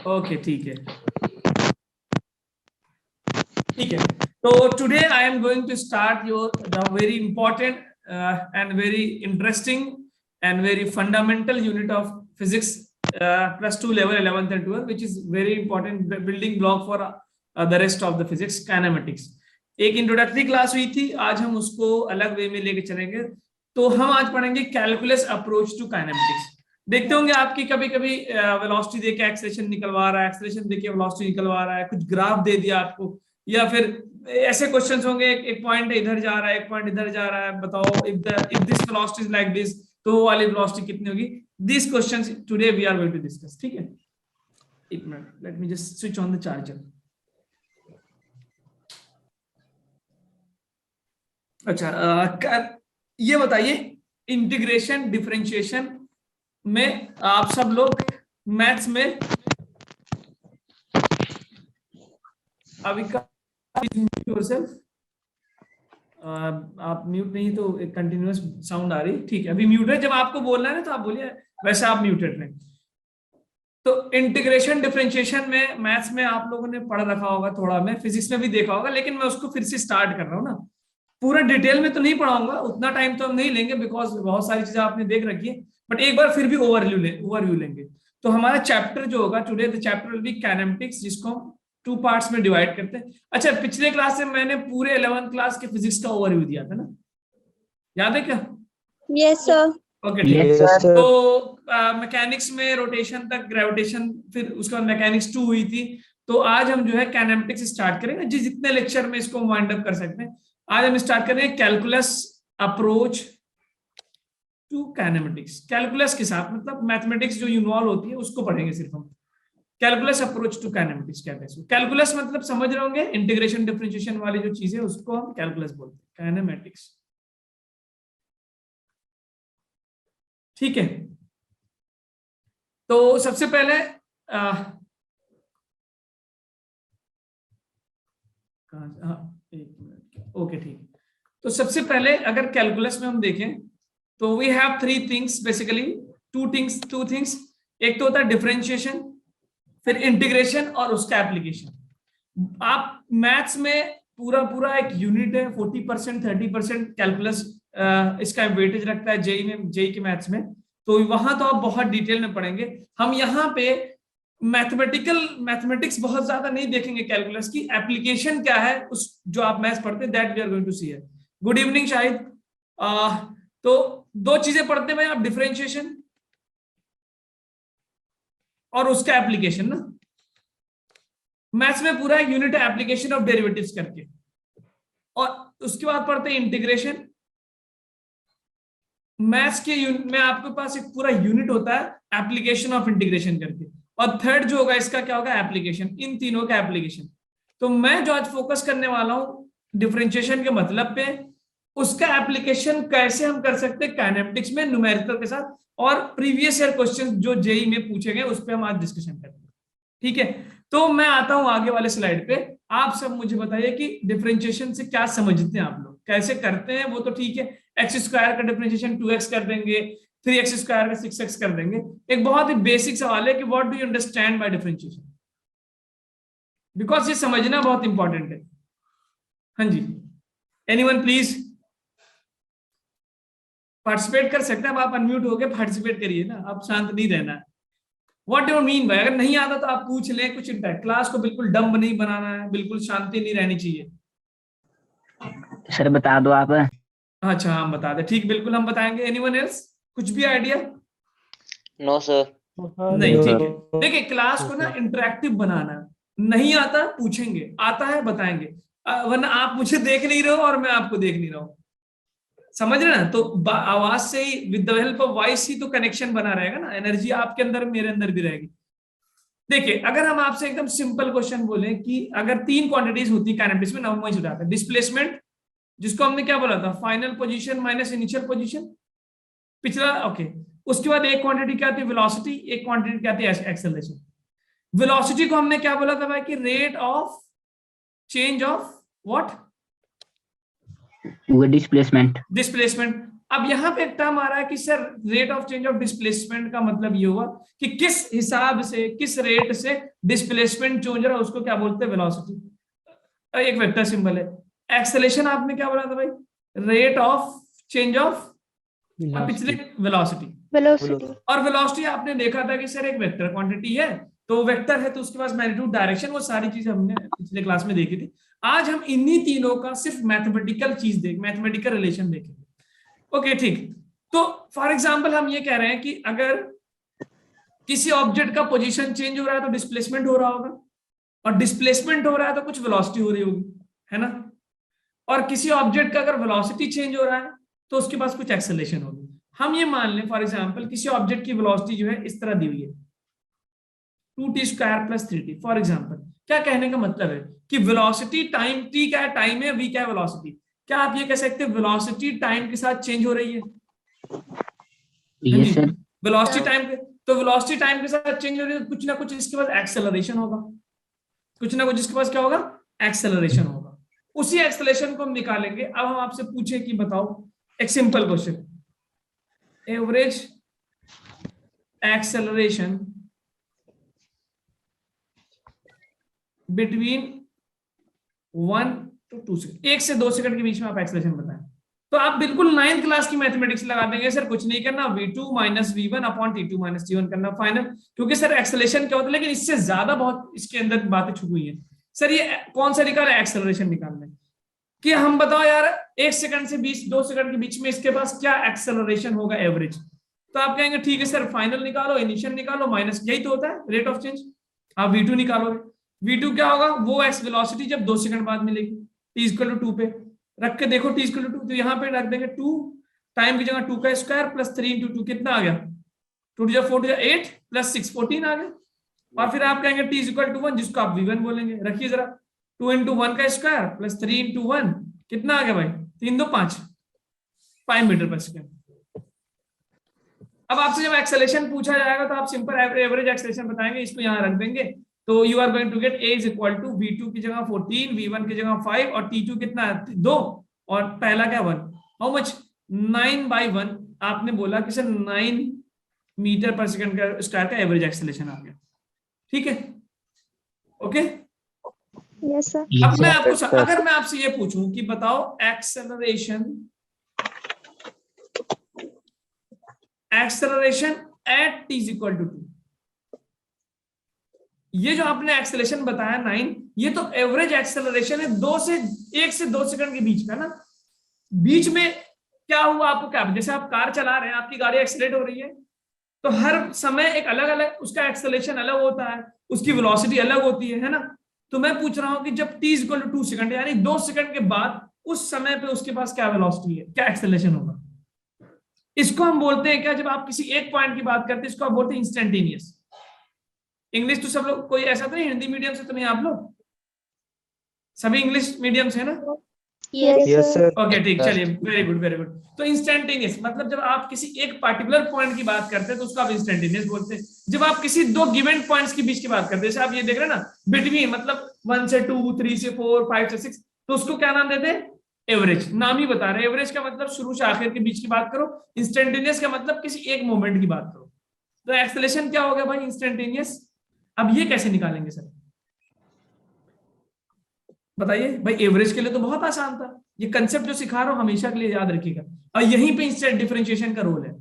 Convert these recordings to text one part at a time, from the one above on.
Okay ठीक है ठीक है। तो today I am going to start your the very important and very interesting and very fundamental unit of physics +2 level 11th and 12th, which is very important building block for the rest of the physics kinematics. एक introductory class हुई थी, आज हम उसको अलग वे में लेके चलेंगे। तो हम आज पढ़ेंगे कैलकुलस अप्रोच टू काइनेमेटिक्स। देखते होंगे आपकी कभी कभी वेलोसिटी देके एक्सेलरेशन निकलवा रहा है, एक्सेलरेशन देके वेलोसिटी निकलवा रहा है, कुछ ग्राफ दे दिया आपको, या फिर ऐसे क्वेश्चंस होंगे एक पॉइंट इधर जा रहा है, एक पॉइंट इधर जा रहा है, बताओ if this velocity is like this, तो वो वाली वेलोसिटी कितनी होगी। This questions today we are going to discuss. ठीक है, एक minute, let me just switch on the charger. अच्छा, ये बताइए इंटीग्रेशन डिफरेंशिएशन में आप सब लोग मैथ्स में अभी आप म्यूट नहीं तो एक कंटिन्यूअस साउंड आ रही। ठीक है, अभी म्यूट है, जब आपको बोलना है ना तो आप बोलिए, वैसे आप म्यूटेड रहे। तो इंटीग्रेशन डिफरेंशिएशन में मैथ्स में आप लोगों ने पढ़ रखा होगा, थोड़ा में फिजिक्स में भी देखा होगा, लेकिन मैं उसको फिर से स्टार्ट कर रहा हूँ ना। पूरा डिटेल में तो नहीं पढ़ाऊंगा, उतना टाइम तो हम नहीं लेंगे बिकॉज बहुत सारी चीजें आपने देख रखी है, बट एक बार फिर भी ओवरव्यू लेंगे। तो हमारा चैप्टर जो होगा today, the chapter will be kinematics, जिसको हम 2 पार्ट्स में डिवाइड करते हैं। अच्छा, पिछले क्लास से मैंने पूरे 11th क्लास के फिजिक्स का ओवरव्यू दिया था ना, याद है क्या? Yes sir. ओके ठीक है। तो मैकेनिक्स में रोटेशन तक, ग्रेविटेशन, फिर उसके बाद मैकेनिक्स 2 हुई थी। तो आज हम जो है काइनेमेटिक्स स्टार्ट करेंगे, जितने लेक्चर में इसको वाइंड अप कर सकते हैं। आज हम स्टार्ट करेंगे calculus approach to kinematics. Calculus के साथ मतलब मैथमेटिक्स जो इन्वॉल्व होती है उसको पढ़ेंगे सिर्फ हम। कैलकुलस अप्रोच टू काइनेमेटिक्स क्या कहते हैं? कैलकुलस मतलब समझ रहे होंगे, इंटीग्रेशन डिफरेंशिएशन वाली जो चीज है उसको हम कैलकुलस बोलते हैं, काइनेमेटिक्स। ठीक है, तो सबसे पहले एक मिनट, ओके ठीक। तो सबसे पहले अगर कैलकुलस में हम देखें तो we have 3 things basically, two things. एक तो होता है डिफरेंशिएशन, फिर इंटीग्रेशन और उसका एप्लीकेशन। आप मैथ्स में पूरा एक यूनिट है, 40% 30% कैलकुलस इसका वेटेज रखता है जेई के मैथ्स में। तो वहां तो आप बहुत डिटेल में पढ़ेंगे। हम यहाँ पे मैथमेटिक्स बहुत ज्यादा नहीं देखेंगे, कैलकुलस की एप्लीकेशन क्या है उस जो आप मैथ्स पढ़ते हैं, that we are going to see here. Good evening Shahid. तो 2 चीजें पढ़ते हैं आप, डिफरेंशिएशन और उसका एप्लीकेशन ना। मैथ्स में पूरा एक यूनिट है एप्लीकेशन ऑफ डेरिवेटिव्स करके, और उसके बाद पढ़ते हैं इंटीग्रेशन। मैथ्स के में आपके पास एक पूरा यूनिट होता है एप्लीकेशन ऑफ इंटीग्रेशन करके, और थर्ड जो होगा इसका क्या होगा, एप्लीकेशन। इन तीनों का एप्लीकेशन। तो मैं जो आज फोकस करने वाला हूं डिफरेंशिएशन के मतलब पे, उसका एप्लीकेशन कैसे हम कर सकते हैं काइनेमेटिक्स में न्यूमेरिकल के साथ, और प्रीवियस ईयर क्वेश्चन जो जेई में पूछे गए उस पर हम आज डिस्कशन करेंगे। ठीक है, तो मैं आता हूं आगे वाले स्लाइड पे। आप सब मुझे बताइए कि डिफरेंशिएशन से क्या समझते हैं आप लोग, कैसे करते हैं। वो तो ठीक है, x² का डिफरेंशिएशन 2x कर देंगे, 3x² का 6x कर देंगे। एक बहुत ही बेसिक सवाल है कि what do you understand by differentiation, because ये समझना बहुत इंपॉर्टेंट है। हाँ जी, एनीवन प्लीज पार्टिसिपेट कर सकते हैं। अब आप अनम्यूट होके पार्टिसिपेट करिए ना, आप शांत नहीं रहना है। व्हाट डू मीन भाई, अगर नहीं आता तो आप पूछ लें, कुछ क्लास को बिल्कुल डम्ब नहीं बनाना है, बिल्कुल शांति नहीं रहनी चाहिए। सर बता दो आप। अच्छा हम बता दें, ठीक, बिल्कुल हम बताएंगे। एनीवन एल्स, कुछ भी आइडिया? No sir. नहीं, ठीक है। देखिए क्लास को ना इंटरेक्टिव बनाना है, नहीं आता पूछेंगे, आता है बताएंगे, वरना आप मुझे देख नहीं रहे हो और मैं आपको देख नहीं रहा हूं, समझ रहे ना। तो आवाज से ही, with the help of voice ही तो कनेक्शन बना रहेगा ना, एनर्जी आपके अंदर मेरे अंदर भी रहेगी। देखिए अगर हम आपसे एकदम सिंपल क्वेश्चन बोले कि अगर 3 क्वांटिटीज होती काइनेमेटिक्स में, नंबर से उठाते हैं डिस्प्लेसमेंट, जिसको हमने क्या बोला था, final position minus initial position, पिछला, ओके। उसके बाद एक क्वांटिटी क्या आती है, वेलोसिटी, एक क्वांटिटी क्या आती है, एक्सेलरेशन। वेलोसिटी को हमने क्या बोला था भाई, कि rate of change of what, displacement. अब यहाँ पे एक टर्म आ रहा है कि sir rate of change of displacement का मतलब ये हुआ कि किस हिसाब से, किस रेट से डिस्प्लेसमेंट चेंज रहा है, उसको क्या बोलते हैं, वेलोसिटी। एक वेक्टर सिंबल है। एक्सेलेरेशन आपने क्या बोला था भाई, रेट ऑफ चेंज ऑफ, पिछले वेलोसिटी। और वेलोसिटी आपने देखा था कि सर एक वेक्टर क्वांटिटी है, तो वेक्टर है तो उसके पास मैग्नीट्यूड, डायरेक्शन, वो सारी चीजें हमने पिछले क्लास में देखी थी। आज हम इन्हीं तीनों का सिर्फ मैथमेटिकल मैथमेटिकल रिलेशन देखेंगे। ओके ठीक। तो फॉर एग्जांपल हम ये कह रहे हैं कि अगर किसी ऑब्जेक्ट का पोजीशन चेंज हो रहा है तो डिस्प्लेसमेंट हो रहा होगा, और डिस्प्लेसमेंट हो रहा है तो कुछ वेलोसिटी हो रही होगी, है ना। और किसी ऑब्जेक्ट का अगर वेलोसिटी चेंज हो रहा है तो उसके पास कुछ एक्सेलरेशन होगी। हम ये मान लें फॉर एग्जांपल किसी ऑब्जेक्ट की वेलोसिटी जो है इस तरह दी हुई है 2t² + 3t। फॉर एग्जांपल क्या कहने का मतलब है कि वेलोसिटी टाइम t क्या है, टाइम है, v क्या है, वेलोसिटी। क्या आप ये कह सकते हैं वेलोसिटी टाइम के साथ चेंज हो रही है? Yes sir. वेलोसिटी टाइम के, तो वेलोसिटी टाइम के साथ चेंज हो रही है, कुछ ना कुछ इसके पास एक्सेलरेशन होगा, कुछ ना कुछ इसके पास क्या होगा, एक्सेलरेशन होगा। उसी एक्सेलरेशन को हम निकालेंगे। अब हम आपसे पूछे कि बताओ एक simple question, average acceleration between 1 to 2 second, 1 से 2 सेकंड के बीच में आप एक्सेलरेशन बताएं। तो आप बिल्कुल 9th क्लास की मैथमेटिक्स लगा देंगे, सर कुछ नहीं करना, v2 - v1 upon t2 - t1 करना फाइनल। क्योंकि सर एक्सेलरेशन क्या होता है, लेकिन इससे ज्यादा बहुत इसके अंदर बातें छुपी हुई है। सर ये कौन सा निकाल है, एक्सेलरेशन निकालना है कि हम बताओ यार 1 सेकंड से 2 सेकंड के बीच में इसके पास क्या एक्सेलरेशन होगा एवरेज। तो आप कहेंगे ठीक है सर फाइनल निकालो, इनिशियल निकालो, माइनस, यही तो होता है रेट ऑफ चेंज। आप v2 निकालोगे, v2 क्या होगा, वो एक्स वेलोसिटी जब 2 सेकंड बाद मिलेगी, t = 2 पे रख के देखो, t = 2, तो यहाँ पे रख देंगे 2, टाइम की जगह 2 का स्क्वायर प्लस 3 × 2 कितना आ गया, 2 × 4 = 8 प्लस 6 14 आ गया। और फिर आप कहेंगे t = 1, जिसको आप v1 बोलेंगे। रखिए जरा, 2 × 1 का स्क्वायर प्लस 3 × 1 कितना आ गया भाई, 3 2 5 मीटर/सेकंड। अब आपसे जब एक्सेलरेशन पूछा जाएगा तो आप सिंपल एवरेज एक्सेलरेशन बताएंगे, इसको यहाँ रख देंगे। तो you are going to get a = v2 की जगह 14, v1 की जगह 5 और t2 कितना है 2 और पहला क्या 1। How much, 9/1। आपने बोला कि सर 9 मीटर/सेकंड का स्क्वायर का एवरेज एक्सेलरेशन आ गया। ठीक है, ओके। Yes sir. अब मैं आपको अगर मैं आपसे ये पूछूं कि बताओ एक्सेलरेशन एट t = 2, ये जो आपने एक्सेलरेशन बताया 9, ये तो एवरेज एक्सेलरेशन है 1 से 2 सेकंड के बीच का ना। बीच में क्या हुआ आपको, क्या, जैसे आप कार चला रहे हैं, आपकी गाड़ी एक्सेलरेट हो रही है, तो हर समय एक अलग अलग उसका एक्सेलरेशन अलग होता है, उसकी वेलोसिटी अलग होती है ना। तो मैं पूछ रहा हूं कि जब t = 2 सेकंड यानी 2 सेकंड के बाद उस समय पे उसके पास क्या वेलोसिटी है, क्या एक्सेलरेशन होगा। इसको हम बोलते हैं क्या, जब आप किसी एक पॉइंट की बात करते हैं इसको आप बोलते हैं इंस्टेंटेनियस। इंग्लिश तो सब लोग, कोई ऐसा तो नहीं हिंदी मीडियम से तो नहीं आप लोग, सभी इंग्लिश मीडियम से है ना। Yes sir. ओके ठीक, चलिए वेरी गुड वेरी गुड। तो इंस्टेंटेनियस मतलब जब आप किसी एक पार्टिकुलर पॉइंट की बात करते हैं तो उसको आप इंस्टेंटेनियस बोलते हैं। जब आप किसी 2 गिवन पॉइंट्स के बीच की बात करते हैं, जैसे आप ये देख रहे हैं ना, बिटवीन मतलब 1 से 2 3 से 4 5 से 6, तो उसको क्या नाम देते हैं, एवरेज। नाम ही बता रहे हैं, एवरेज का मतलब शुरू से आखिर के बीच की बात करो, इंस्टेंटेनियस का मतलब किसी एक मोमेंट की बात करो। तो एक्सेलरेशन क्या हो गया भाई, इंस्टेंटेनियस। अब ये कैसे निकालेंगे सर, बताइए भाई। एवरेज के लिए तो बहुत आसान था, ये कंसेप्ट जो सिखा रहा हूं हमेशा के लिए याद रखिएगा, और यहीं पे इंस्टेंट डिफरेंशिएशन का रोल है।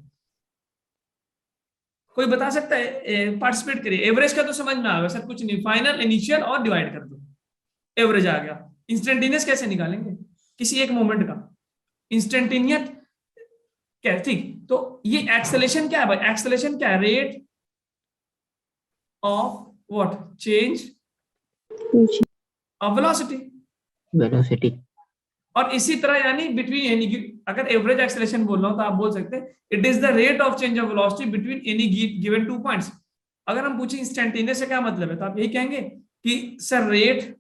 कोई बता सकता है, पार्टिसिपेट करिए। एवरेज का तो समझ में आ गया सर, कुछ नहीं, फाइनल इनिशियल और डिवाइड कर दो, एवरेज आ गया। इंस्टेंटेनियस कैसे निकालेंगे, किसी एक मोमेंट का इंस्टेंटेनियस क्या, ठीक। तो ये एक्सेलरेशन क्या है भाई, एक्सेलरेशन क्या है, rate of what, change of velocity. और इसी तरह यानी बिटवीन एनी, अगर एवरेज एक्सेलरेशन बोल रहा हूं तो आप बोल सकते हैं it is the rate of change of velocity between any given 2 points. अगर हम पूछे इंस्टेंटेनियस से क्या मतलब है, तो आप यही कहेंगे कि sir rate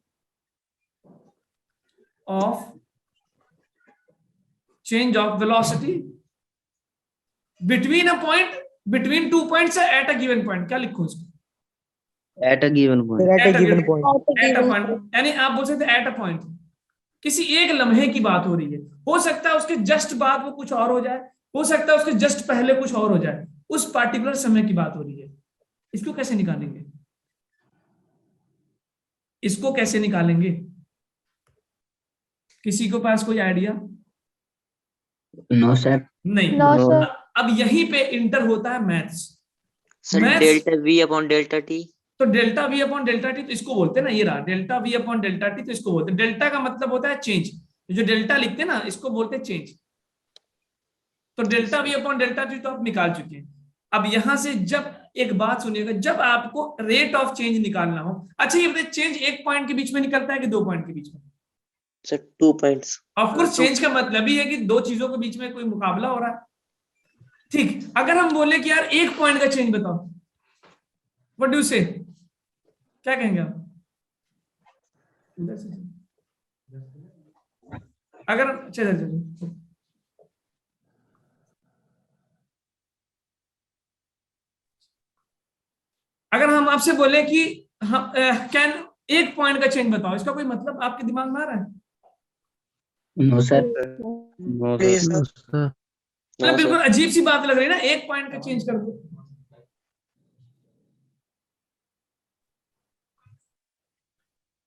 of change of velocity between a point, between 2 points at a given point. क्या लिखूं इसको, At a given point. At a point, यानी आप बोल सकते हैं एट अ पॉइंट, किसी एक लम्हे की बात हो रही है। हो सकता है उसके जस्ट बाद वो कुछ और हो जाए, हो सकता है उसके जस्ट पहले कुछ और हो जाए, उस पार्टिकुलर समय की बात हो रही है। इसको कैसे निकालेंगे? इसको कैसे निकालेंगे? किसी को पास कोई आइडिया? No sir. नहीं। No sir. अब यहीं पे इंटर होता है maths. Sir delta V upon delta T। तो delta V upon delta T तो इसको बोलते हैं ना, ये रहा delta V upon delta T, तो इसको बोलते हैं, डेल्टा का मतलब होता है चेंज, जो डेल्टा लिखते हैं ना इसको बोलते हैं चेंज। तो delta V upon delta T तो आप निकाल चुके हैं। अब यहां से जब एक बात सुनिएगा, जब आपको रेट ऑफ चेंज निकालना हो, अच्छा ये बताइए चेंज एक पॉइंट के बीच में निकलता है कि 2 पॉइंट के बीच में? Sir 2 points. ऑफकोर्स चेंज का मतलब ही है कि 2 चीजों के बीच में कोई मुकाबला हो रहा है। ठीक, अगर हम बोले कि यार 1 पॉइंट का चेंज बताओ, व्हाट डू यू से, क्या कहेंगे आप? अगर चलिए अगर हम आपसे बोले कि हम कैन 1 पॉइंट का चेंज बताओ, इसका कोई मतलब आपके दिमाग में आ रहा है? No sir. No sir. मतलब बिल्कुल अजीब सी बात लग रही है ना, 1 पॉइंट का चेंज कर दो।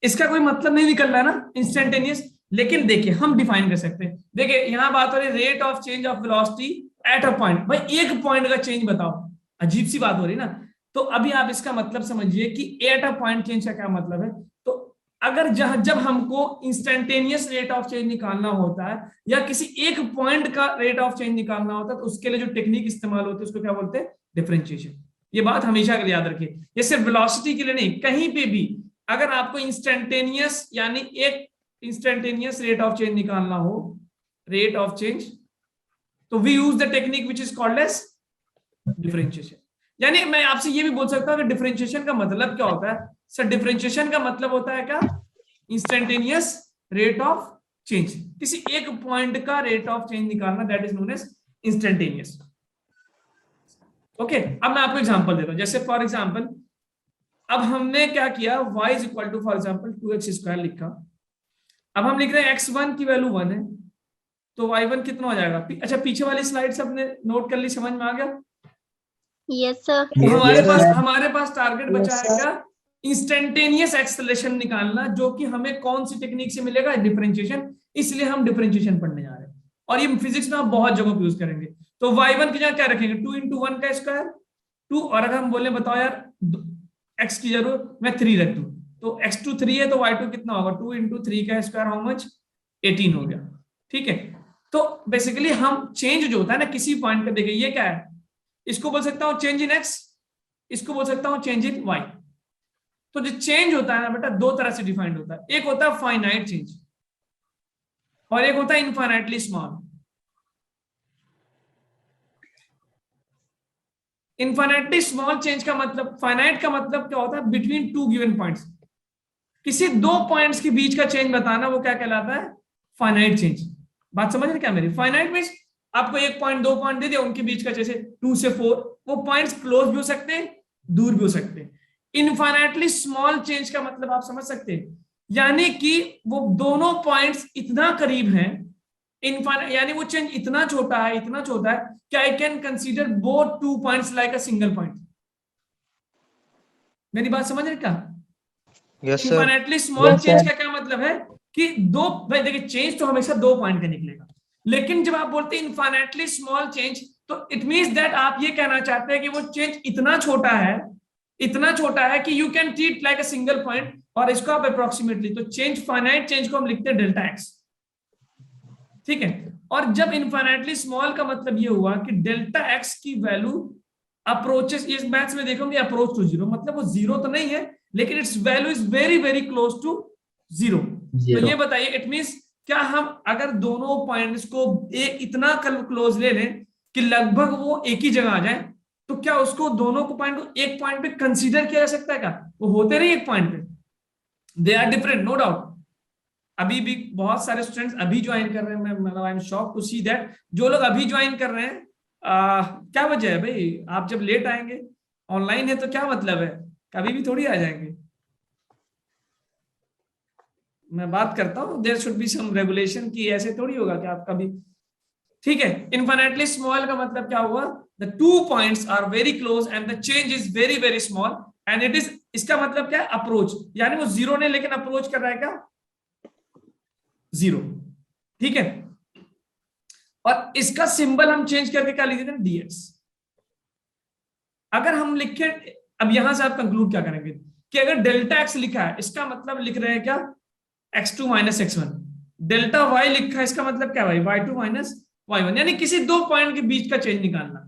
इसका कोई मतलब नहीं निकल रहा है ना इंस्टेंटेनियस। लेकिन देखिए हम डिफाइन कर सकते हैं, देखिए यहां बात हो रही है rate of change of velocity at a point, भाई 1 पॉइंट का चेंज बताओ, अजीब सी बात हो रही है ना। तो अभी आप इसका मतलब समझिए कि एट अ पॉइंट चेंज का क्या मतलब है। तो अगर जब हमको इंस्टेंटेनियस रेट ऑफ चेंज निकालना होता है या किसी एक पॉइंट का रेट ऑफ चेंज निकालना होता है, तो उसके लिए जो टेक्निक इस्तेमाल होती है उसको क्या बोलते हैं? डिफरेंशिएशन। ये बात हमेशा के लिए याद रखिए, ये सिर्फ वेलोसिटी के लिए नहीं, कहीं पे भी अगर आपको इंस्टेंटेनियस यानी एक इंस्टेंटेनियस रेट ऑफ चेंज निकालना हो, रेट ऑफ चेंज, तो we use the technique which is called as differentiation. यानी मैं आपसे ये भी बोल सकता हूं कि डिफरेंशिएशन का मतलब क्या होता है? सर डिफरेंशिएशन का मतलब होता है क्या? इंस्टेंटेनियस रेट ऑफ चेंज, किसी एक पॉइंट का रेट ऑफ चेंज निकालना, that is known as instantaneous. Okay, अब मैं आपको एग्जांपल देता हूं, जैसे फॉर एग्जांपल अब हमने क्या किया, y is equal to for example 2x² लिखा। अब हम लिख रहे हैं x1 की वैल्यू 1 है, तो y1 कितना हो जाएगा? अच्छा पीछे वाली स्लाइड से अपने नोट कर ली, समझ में आ गया? Yes sir. हमारे पास टारगेट बचा है क्या? इंस्टेंटेनियस एक्सेलरेशन निकालना, जो कि हमें कौन सी टेक्निक से मिलेगा? डिफरेंशिएशन। इसलिए हम डिफरेंशिएशन पढ़ने जा रहे हैं, और ये फिजिक्स में हम बहुत जगह यूज करेंगे। तो y1 की जगह क्या रखेंगे? 2 × 1 का स्क्वायर 2, और अगर हम बोले बताओ यार x की जरूर मैं 3 रख दूं, तो x2 3 है, तो y2 कितना होगा? 2 × 3 का स्क्वायर हाउ मच? 18 हो गया। ठीक है, तो बेसिकली हम चेंज जो होता है ना किसी पॉइंट पे, देखिए ये क्या है, इसको बोल सकता हूं चेंज इन x, इसको बोल सकता हूं चेंज इन y। तो जो चेंज होता है ना बेटा, 2 तरह से डिफाइंड होता है, एक होता है फाइनाइट चेंज और एक होता है infinitely small. Infinitely small change का मतलब, फाइनाइट का मतलब क्या होता है? बिटवीन 2 गिवन पॉइंट्स, किसी 2 पॉइंट्स के बीच का चेंज बताना, वो क्या कहलाता है? Finite change. बात समझ रहे क्या मेरी? फाइनाइट मींस आपको 1 पॉइंट 2 पॉइंट दे दिया, उनके बीच का जैसे 2 से 4, वो पॉइंट्स क्लोज भी हो सकते हैं, दूर भी हो सकते हैं। इनफाइनाइटली स्मॉल चेंज का मतलब आप समझ सकते हैं, यानी कि वो दोनों पॉइंट्स इतना करीब हैं, इनफाइनाइट यानी वो चेंज इतना छोटा है, इतना छोटा है कि I can consider both 2 points like a single point. मेरी बात समझ रहे क्या? इनफाइनाइटली स्मॉल चेंज का क्या मतलब है कि दो, भाई देखिए चेंज तो हमेशा 2 पॉइंट का निकलेगा, लेकिन जब आप बोलते हैं इनफाइनाइटली स्मॉल चेंज, तो इट मींस दैट आप ये कहना चाहते हैं कि वो चेंज इतना छोटा है, इतना छोटा है कि you can treat like a single point, और इसको आप अप्रोक्सीमेटली, तो चेंज फाइनाइट चेंज को हम लिखते हैं डेल्टा एक्स। ठीक है, और जब इनफाइनाइटली स्मॉल का मतलब ये हुआ कि डेल्टा एक्स की वैल्यू अप्रोचेस, इस मैथ्स में देखोगे अप्रोच टू जीरो, मतलब वो जीरो तो नहीं है, लेकिन its value is very very close to zero. तो ये बताइए इट मींस क्या हम अगर दोनों पॉइंट्स को एक इतना क्लोज ले लें कि लगभग वो एक ही जगह आ जाए, तो क्या उसको दोनों को पॉइंट को एक पॉइंट पे कंसीडर किया जा सकता है क्या? वो होते नहीं एक पॉइंट पे, they are different no doubt. अभी भी बहुत सारे स्टूडेंट्स अभी ज्वाइन कर रहे हैं, मैं मतलब I am shock to see that जो लोग अभी ज्वाइन कर रहे हैं, क्या वजह है भाई? आप जब लेट आएंगे, ऑनलाइन है तो क्या मतलब है, कभी भी थोड़ी आ जाएंगे। मैं बात करता हूँ there should be some regulation की, ऐसे थोड़ी होगा कि आप कभी ठीक है, इन्फिनिटली स्मॉल का मतलब क्या हुआ, the two points are very close and the change is very very small and it is, इसका मतलब क्या है, अप्रोच, यानी वो जीरो नहीं लेकिन अप्रोच कर रहा है क्या, जीरो। ठीक है, और इसका सिंबल हम चेंज करके क्या लिख देते हैं, dx। अगर हम लिखे, अब यहां से आप कंक्लूड क्या करेंगे कि अगर डेल्टा x लिखा है इसका मतलब लिख रहे हैं क्या, x2 minus x1। Delta y लिखा है इसका मतलब क्या भाई, y2 माइनस y1, यानी किसी दो पॉइंट के बीच का चेंज निकालना।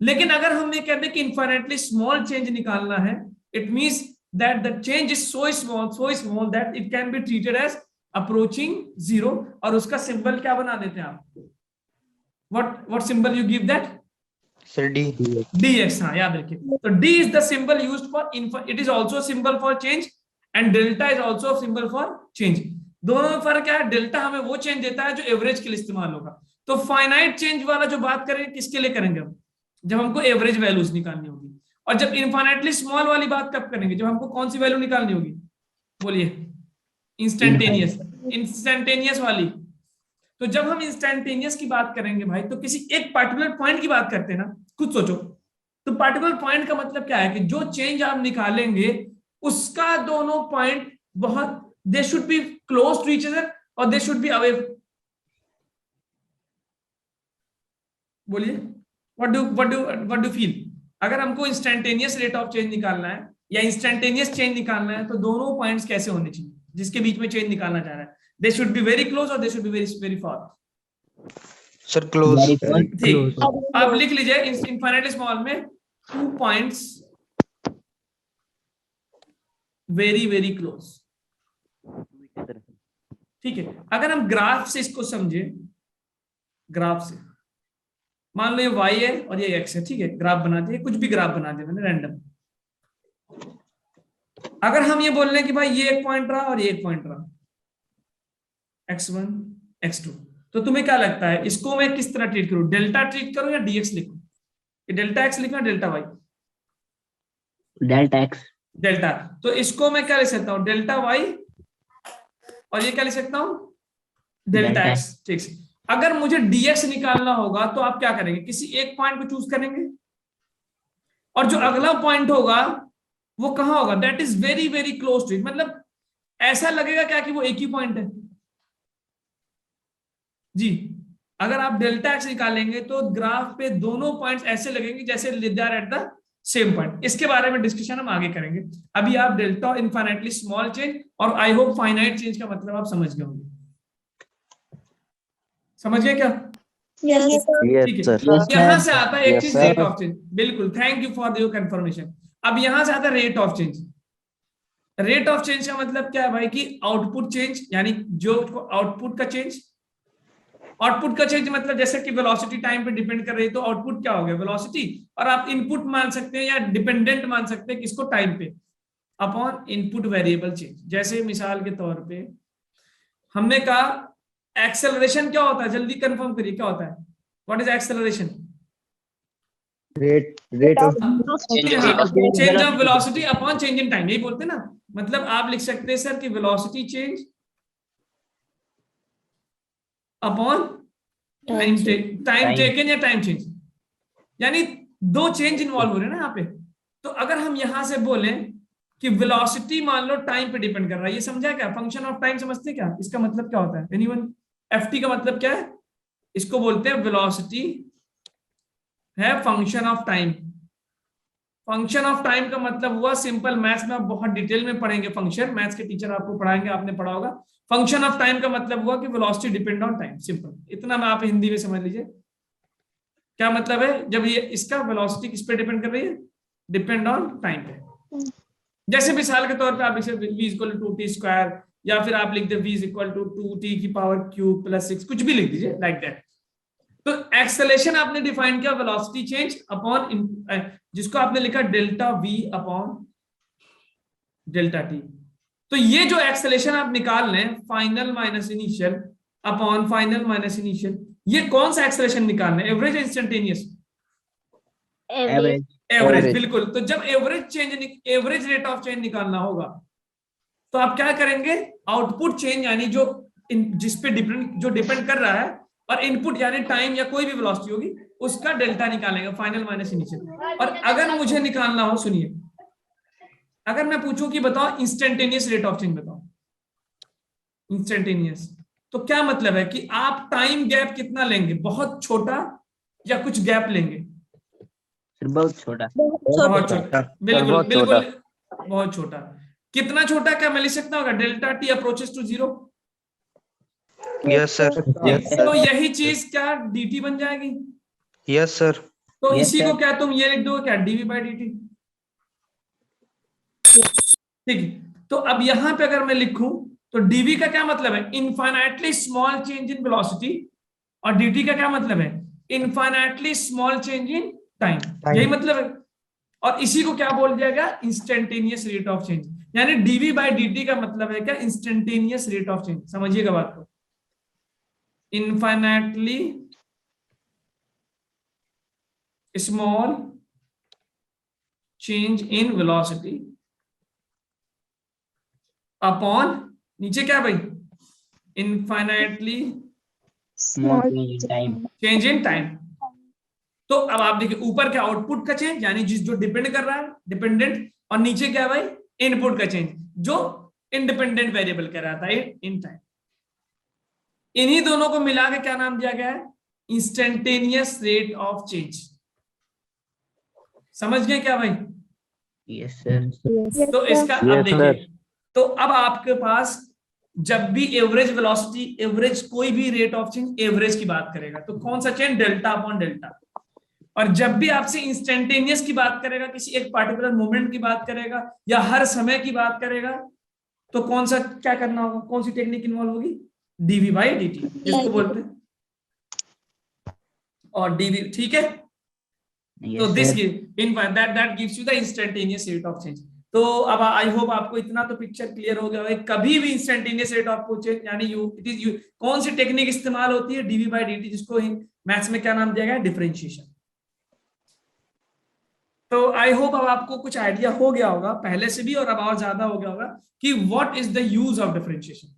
लेकिन अगर हम ये कहते हैं कि इन्फिनिटली स्मॉल चेंज निकालना है, it means that the change is so small that it can be treated as approaching zero, और उसका सिंबल क्या बना देते हैं आप, what symbol you give that, sir d, dx। हाँ, याद रखिए, तो d is the symbol used for it is also a symbol for change and delta is also a symbol for change। दोनों में फर्क क्या है, डेल्टा हमें वो चेंज देता है जो एवरेज के लिए इस्तेमाल होगा। तो फाइनाइट चेंज वाला जो बात करेंगे किसके लिए करेंगे हम, जब हमको एवरेज वैल्यूज निकालनी होगी। और जब इनफाइनाइटली स्मॉल वाली बात कब करेंगे, जब हमको कौन सी वैल्यू निकालनी होगी, बोलिए, इंस्टेंटेनियस वाली। तो जब हम इंस्टेंटेनियस की बात करेंगे भाई, तो किसी एक पार्टिकुलर पॉइंट की बात करते हैं ना, खुद सोचो, तो पार्टिकुलर पॉइंट का मतलब क्या है कि जो चेंज आप निकालेंगे उसका दोनों पॉइंट बहुत, they should be close to each other और दे शुड बी अवे। बोलिए, व्हाट डू फील, अगर हमको इंस्टेंटेनियस रेट ऑफ चेंज निकालना है या इंस्टेंटेनियस चेंज निकालना है, तो दोनों पॉइंट्स कैसे होने चाहिए जिसके बीच में चेंज निकालना चाह रहा है, they should be very close और they should be very far. Sir close. ठीक, आप लिख लीजिए इनफाइनाइटली स्मॉल में 2 पॉइंट्स वेरी वेरी क्लोज। ठीक है, अगर हम ग्राफ से इसको समझे, ग्राफ से मान लो ये y है और ये x है, ठीक है, ग्राफ बना दिए, कुछ भी ग्राफ बना दिया मैंने रैंडम। अगर हम ये बोल रहे हैं कि भाई ये एक पॉइंट रहा और ये एक पॉइंट रहा, x1 x2, तो तुम्हें क्या लगता है इसको मैं किस तरह ट्रीट करूं, डेल्टा ट्रीट करूं या dx लिखूं, डेल्टा x लिखूं या delta y, delta x, delta. तो इसको मैं क्या लिख सकता हूं, डेल्टा y, और ये क्या लिख सकता हूं, डेल्टा x। ठीक है, अगर मुझे dx निकालना होगा तो आप क्या करेंगे, किसी एक पॉइंट को चूज करेंगे और जो अगला पॉइंट होगा वो कहां होगा, that is very very close to it, मतलब ऐसा लगेगा क्या कि वो एक ही पॉइंट है जी। अगर आप डेल्टा एक्स निकालेंगे तो ग्राफ पे दोनों पॉइंट्स ऐसे लगेंगे जैसे they are at the same point. इसके बारे में डिस्कशन हम आगे करेंगे, अभी आप डेल्टा इनफाइनाइटली स्मॉल चेंज और आई होप फाइनाइट चेंज का मतलब आप समझ गए होंगे। समझ गए क्या? Yes, ठीक है, यहां से आता है एक चीज, रेट ऑफ चेंज। बिल्कुल, thank you for your confirmation. अब यहां से आता है rate of change. Rate of change का मतलब क्या है भाई कि आउटपुट चेंज, यानी जो आउटपुट का चेंज। आउटपुट का चेंज मतलब जैसे कि वेलोसिटी टाइम पे डिपेंड कर रही है, तो आउटपुट क्या हो गया, वेलोसिटी। और आप इनपुट मान सकते हैं या डिपेंडेंट मान सकते हैं किसको, टाइम पे, अपॉन इनपुट वेरिएबल चेंज। जैसे मिसाल के तौर पे हमने कहा एक्सेलरेशन क्या होता है, जल्दी कंफर्म करिए क्या होता है, what is acceleration, rate of change of velocity upon change in time, यही बोलते हैं ना। मतलब आप लिख सकते हैं सर कि velocity change upon time taken या टाइम चेंज, यानी दो चेंज इन्वॉल्व हो रहे हैं ना यहाँ पे। तो अगर हम यहां से बोलें कि वेलोसिटी मान लो टाइम पे डिपेंड कर रहा है, ये समझा क्या, फंक्शन ऑफ टाइम समझते हैं क्या, इसका मतलब क्या होता है, एनीवन, ft का मतलब क्या है, इसको बोलते हैं वेलोसिटी है function of time. Function of time का मतलब हुआ, सिंपल मैथ्स में आप बहुत डिटेल में पढ़ेंगे, फंक्शन मैथ्स के टीचर आपको पढ़ाएंगे, आपने पढ़ा होगा। फंक्शन ऑफ टाइम का मतलब हुआ कि velocity depend on time, simple इतना मैं आप हिंदी में समझ लीजिए। क्या मतलब है, जब ये इसका वेलोसिटी किस पे डिपेंड कर रही है, डिपेंड ऑन टाइम पे। जैसे मिसाल के तौर पे आप इसे v इक्वल टू 2t², या फिर आप लिख दे v इक्वल टू 2t³ + 6, कुछ भी लिख दीजिए लाइक दैट। तो एक्सेलेरेशन आपने डिफाइन किया वेलोसिटी चेंज अपॉन, जिसको आपने लिखा delta v upon delta t। तो ये जो एक्सेलेरेशन आप निकाल लें, final minus initial upon final minus initial, ये कौन सा एक्सेलेरेशन निकालना है, एवरेज इंस्टेंटेनियस, average. एवरेज। बिल्कुल, तो जब एवरेज रेट ऑफ चेंज निकालना होगा तो आप क्या करेंगे, आउटपुट चेंज यानी जो जिस पे डिपेंड कर रहा है और इनपुट यानी टाइम या कोई भी वेलोसिटी होगी उसका डेल्टा निकालेगा, फाइनल माइनस इनिशियल। और अगर मुझे निकालना हो, सुनिए, अगर मैं पूछूं कि बताओ इंस्टेंटेनियस रेट ऑफ चेंज बताओ, इंस्टेंटेनियस, तो क्या मतलब है कि आप टाइम गैप कितना लेंगे, बहुत छोटा या कुछ गैप लेंगे? सर बहुत छोटा। बहुत छोटा, बिल्कुल बहुत छोटा। बिल्कुल बहुत छोटा। कितना छोटा? क्या मैं लिख सकता हूँ delta t approaches to zero? Yes sir. तो यही चीज क्या dt बन जाएगी? Yes sir. तो Yes, इसी sir. को क्या तुम ये लिख दो क्या, dv बाई dt? ठीक है, तो अब यहां पे अगर मैं लिखूं तो dv का क्या मतलब है, infinitely small change in velocity, और dt का क्या मतलब है, infinitely small change in time, यही मतलब है। और इसी को क्या बोल दिया गया, इंस्टेंटेनियस रेट ऑफ चेंज, यानी dv बाई dt का मतलब है क्या, इंस्टेंटेनियस रेट ऑफ चेंज। समझिएगा बात को, infinitely small change in velocity upon, नीचे क्या भाई, infinitely small change in time. Change in time. तो अब आप देखिए ऊपर क्या, आउटपुट का चेंज यानी जिस जो डिपेंड कर रहा है डिपेंडेंट, और नीचे क्या भाई, इनपुट का चेंज जो इंडिपेंडेंट वेरिएबल कह रहा था इन टाइम। इन्हीं दोनों को मिला के क्या नाम दिया गया है, इंस्टेंटेनियस रेट ऑफ चेंज। समझ गए क्या भाई? Yes sir. तो इसका अब देखिए, तो अब आपके पास जब भी एवरेज वेलोसिटी, एवरेज कोई भी रेट ऑफ चेंज एवरेज की बात करेगा तो कौन सा चेंज, डेल्टा अपॉन डेल्टा। और जब भी आपसे इंस्टेंटेनियस की बात करेगा, किसी एक पार्टिकुलर मोमेंट की बात करेगा या हर समय की बात करेगा, तो कौन सा क्या करना होगा, कौन सी टेक्निक इन्वॉल्व होगी, डीवी बाई dt जिसको बोलते हैं, और डीवी, ठीक है। तो Yes, this sir. In that gives you the instantaneous rate of change. तो अब आई होप आपको इतना तो पिक्चर क्लियर हो गया है, कभी भी इंस्टेंटेनियस रेट ऑफ चेंज यानी यू कौन सी टेक्निक इस्तेमाल होती है, डीवी बाई dt, जिसको मैथ्स में क्या नाम दिया गया है, डिफरेंशिएशन। तो आई होप अब आपको कुछ आइडिया हो गया होगा पहले से भी, और अब और ज्यादा हो गया होगा कि what is the use of differentiation.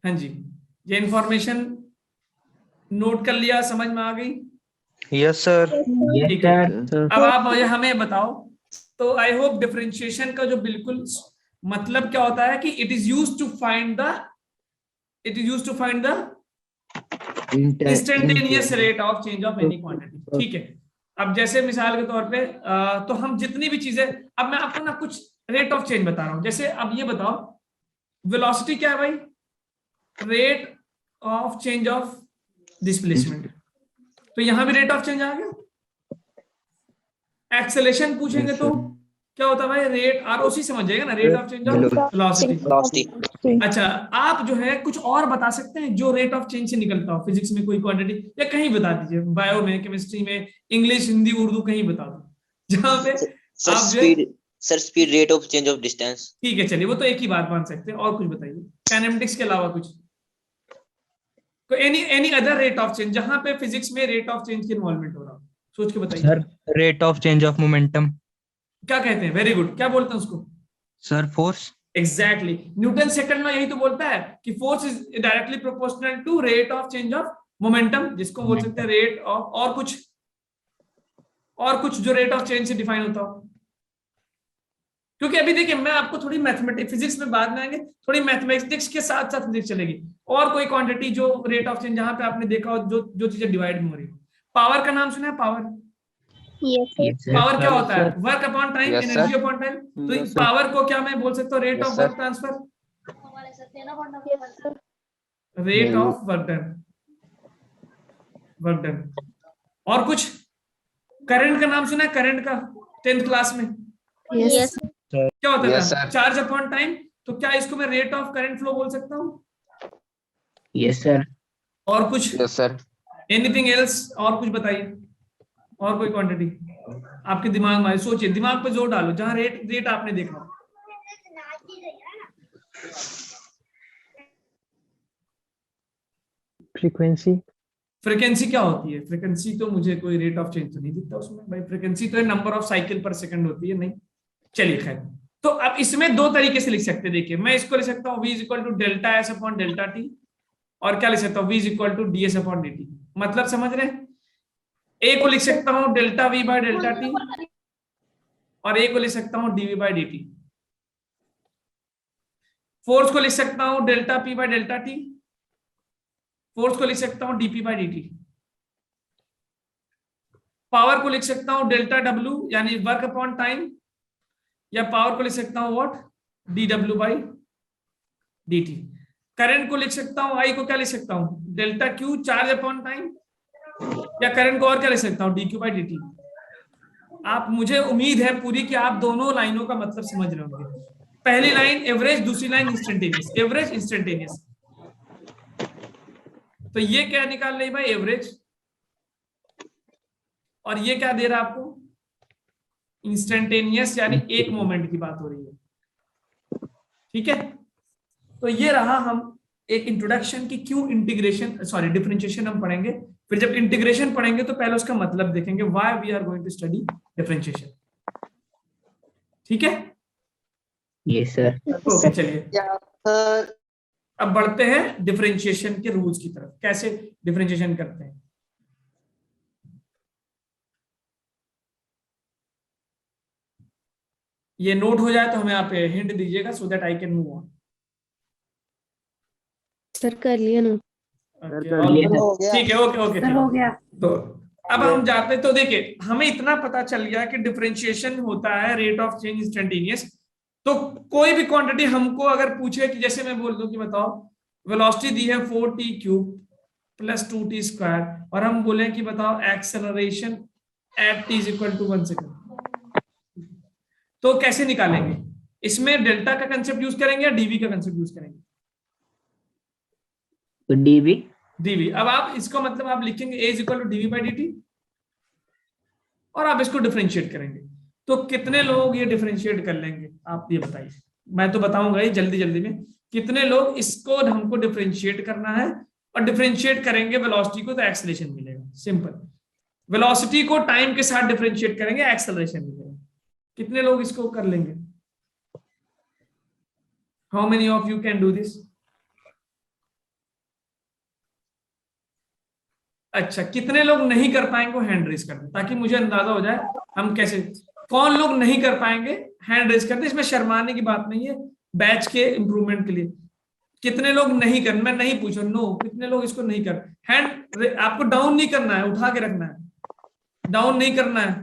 हाँ जी, ये इंफॉर्मेशन नोट कर लिया, समझ में आ गई? Yes sir. Yes, ठीक है, sir. अब आप मुझे हमें बताओ, तो आई होप डिफरेंशिएशन का जो बिल्कुल मतलब क्या होता है कि it is used to find the instantaneous rate of change of any quantity. ठीक है, अब जैसे मिसाल के तौर पे तो हम जितनी भी चीजें, अब मैं आपको ना कुछ रेट ऑफ चेंज बता रहा हूं, जैसे अब ये बताओ वेलोसिटी क्या है भाई, rate of change of displacement, तो यहां भी रेट ऑफ चेंज आ गया। एक्सेलेरेशन पूछेंगे तो क्या होता है भाई, रेट, ROC समझ जाएगा ना, rate of change of velocity. अच्छा, आप जो है कुछ और बता सकते हैं जो रेट ऑफ चेंज से निकलता हो, फिजिक्स में कोई क्वांटिटी, या कहीं बता दीजिए, बायो में, केमिस्ट्री में, इंग्लिश, हिंदी, उर्दू, कहीं बता दो जहां पे आप जो है, sir speed rate of change of distance. ठीक है चलिए, वो तो एक ही बात मान सकते हैं, और कुछ बताइए काइनेमेटिक्स के अलावा कुछ, तो any other rate of change जहां पे फिजिक्स में रेट ऑफ चेंज की इन्वॉल्वमेंट हो रहा हो, सोच के बताइए। Sir rate of change of momentum. क्या कहते हैं, वेरी गुड, क्या बोलते हैं उसको? Sir force. Exactly, Newton second में यही तो बोलता है कि force is directly proportional to rate of change of momentum, जिसको बोल सकते हैं रेट ऑफ, और कुछ जो रेट ऑफ चेंज से डिफाइन होता हो। क्योंकि अभी देखिए मैं आपको थोड़ी मैथमेटिक्स, फिजिक्स में बाद में आएंगे, थोड़ी मैथमेटिक्स के साथ साथ फिजिक्स चलेगी, और कोई क्वांटिटी जो रेट ऑफ चेंज जहां पे आपने देखा हो, जो चीजें डिवाइड में हो रही है। पावर का नाम सुना है, पावर? Yes, sir. पावर क्या होता है, work upon time, Yes, energy sir. Upon time. तो पावर को क्या मैं बोल सकता हूँ, rate Yes, of sir. Work transfer, rate of work done. और कुछ, करंट का नाम सुना है, करंट का 10th क्लास में Yes. क्या होता Yes, था, sir. Charge upon time. तो क्या इसको मैं रेट ऑफ करंट फ्लो बोल सकता हूँ? Yes, sir. और कुछ, यस सर। एनीथिंग एल्स, और कुछ बताइए, और कोई क्वांटिटी आपके दिमाग में आए, सोचिए, दिमाग पे जोर डालो, जहां रेट आपने देखा। फ्रीक्वेंसी। फ्रीक्वेंसी क्या होती है? फ्रीक्वेंसी तो मुझे कोई रेट ऑफ चेंज तो नहीं दिखता उसमें भाई, फ्रीक्वेंसी तो है नंबर ऑफ साइकिल पर सेकंड होती है, नहीं। चलिए खैर, तो अब इसमें दो तरीके से लिख सकते हैं। देखिए मैं इसको लिख सकता हूँ v is equal to delta s upon delta t, और क्या लिख सकता हूँ v is equal to d s upon d t. मतलब समझ रहे हैं? ए को लिख सकता हूँ delta v by delta t, और ए को लिख सकता हूँ d v by d t. Force को लिख सकता हूँ delta p by delta t, force को लिख सकता हूँ डीपी बाय डीटी। पावर को लिख सकता हूँ डेल्टा डब्ल्यू यानी वर्क अपॉन टाइम, या पावर को लिख सकता हूँ what, D W by D T. Current को लिख सकता हूँ, आई को क्या लिख सकता हूँ, delta Q charge upon time, या करंट को और क्या लिख सकता हूँ, D Q by D T. आप, मुझे उम्मीद है पूरी कि आप दोनों लाइनों का मतलब समझ रहे होंगे। पहली लाइन एवरेज, दूसरी लाइन इंस्टेंटेनियस, एवरेज इंस्टेंटेनियस। तो ये क्या निकाल रही भाई, एवरेज, और ये क्या दे रहा है आपको, इंस्टेंटेनियस, यानी एक मोमेंट की बात हो रही है। ठीक है, तो ये रहा हम एक इंट्रोडक्शन की क्यों इंटीग्रेशन, सॉरी डिफरेंशिएशन हम पढ़ेंगे, फिर जब इंटीग्रेशन पढ़ेंगे तो पहले उसका मतलब देखेंगे, why we are going to study differentiation. ठीक है, यस सर। ओके चलिए अब बढ़ते हैं डिफरेंशिएशन के रूल्स की तरफ, कैसे डिफरेंशिएशन करते हैं। ये नोट हो जाए तो हमें आप हिंट दीजिएगा so that I can move on. Sir कर लिया ना। ठीक है, ओके ओके हो गया। तो अब हम जाते, तो देखिए हमें इतना पता चल गया कि डिफरेंशिएशन होता है रेट ऑफ चेंज इंस्टेंटेनियस। तो कोई भी क्वांटिटी हमको अगर पूछे कि जैसे मैं बोल दूं कि बताओ वेलोसिटी दी है 4t cube plus 2t square, और हम बोले कि बताओ acceleration at t is equal to 1 second, तो कैसे निकालेंगे? इसमें डेल्टा का कंसेप्ट यूज करेंगे या डीवी का कंसेप्ट यूज करेंगे? तो डीवी, डीवी। अब आप इसको मतलब आप लिखेंगे a is equal to d v by d, और आप इसको डिफरेंशिएट करेंगे। तो कितने लोग ये डिफरेंशिएट कर लेंगे, आप ये बताइए। मैं तो बताऊंगा ही जल्दी जल्दी में, कितने लोग इसको हमको डिफरेंशिएट करना है, और डिफरेंशिएट करेंगे वेलोसिटी को तो एक्सेलरेशन मिलेगा। सिंपल, वेलोसिटी को टाइम के साथ डिफरेंशिएट करेंगे, एक्सेलरेशन मिलेगा। कितने लोग इसको कर लेंगे? How many of you can do this? अच्छा, कितने लोग नहीं कर पाएंगे, हैंड रेज कर दें ताकि मुझे अंदाजा हो जाए हम कैसे, कौन लोग नहीं कर पाएंगे हैंड रेज कर दें। इसमें शर्माने की बात नहीं है, बैच के इंप्रूवमेंट के लिए। कितने लोग नहीं कर, मैं नहीं पूछ रहा, नो, कितने लोग इसको नहीं कर, हैंड आपको डाउन नहीं करना है, उठा के रखना है, डाउन नहीं करना है।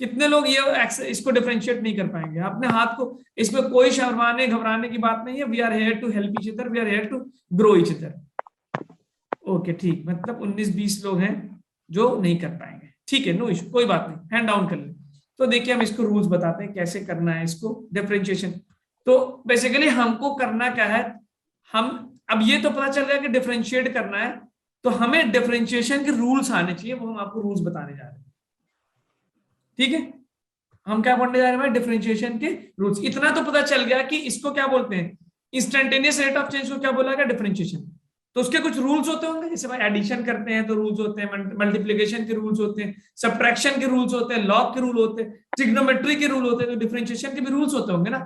कितने लोग ये इसको डिफरेंशिएट नहीं कर पाएंगे? अपने हाथ को, इसमें कोई शर्माने घबराने की बात नहीं है। We are here to help each other, we are here to grow each other. Okay ठीक, मतलब 19-20 लोग हैं जो नहीं कर पाएंगे। ठीक है, नो इशू, कोई बात नहीं, हैंड डाउन कर ले। तो देखिए हम इसको रूल्स बताते हैं कैसे करना है इसको डिफरेंशिएशन। तो बेसिकली हमको करना क्या है, हम अब ये तो पता चल गया कि डिफरेंशिएट करना है, तो हमें डिफरेंशिएशन के रूल्स आने चाहिए, वो हम आपको रूल्स बताने जा रहे हैं। ठीक है, हम क्या पढ़ने जा रहे हैं, डिफरेंशिएशन के रूल्स। इतना तो पता चल गया कि इसको क्या बोलते हैं, इंस्टेंटेनियस रेट ऑफ चेंज को क्या बोला गया, डिफरेंशिएशन। तो उसके कुछ रूल्स होते होंगे, जैसे भाई एडिशन करते हैं तो रूल्स होते हैं, मल्टीप्लिकेशन के रूल्स होते हैं, सब्ट्रैक्शन के रूल्स होते हैं, लॉग के रूल होते हैं, ट्रिग्नोमेट्री के रूल होते हैं, तो डिफरेंशिएशन के भी रूल्स होते होंगे ना।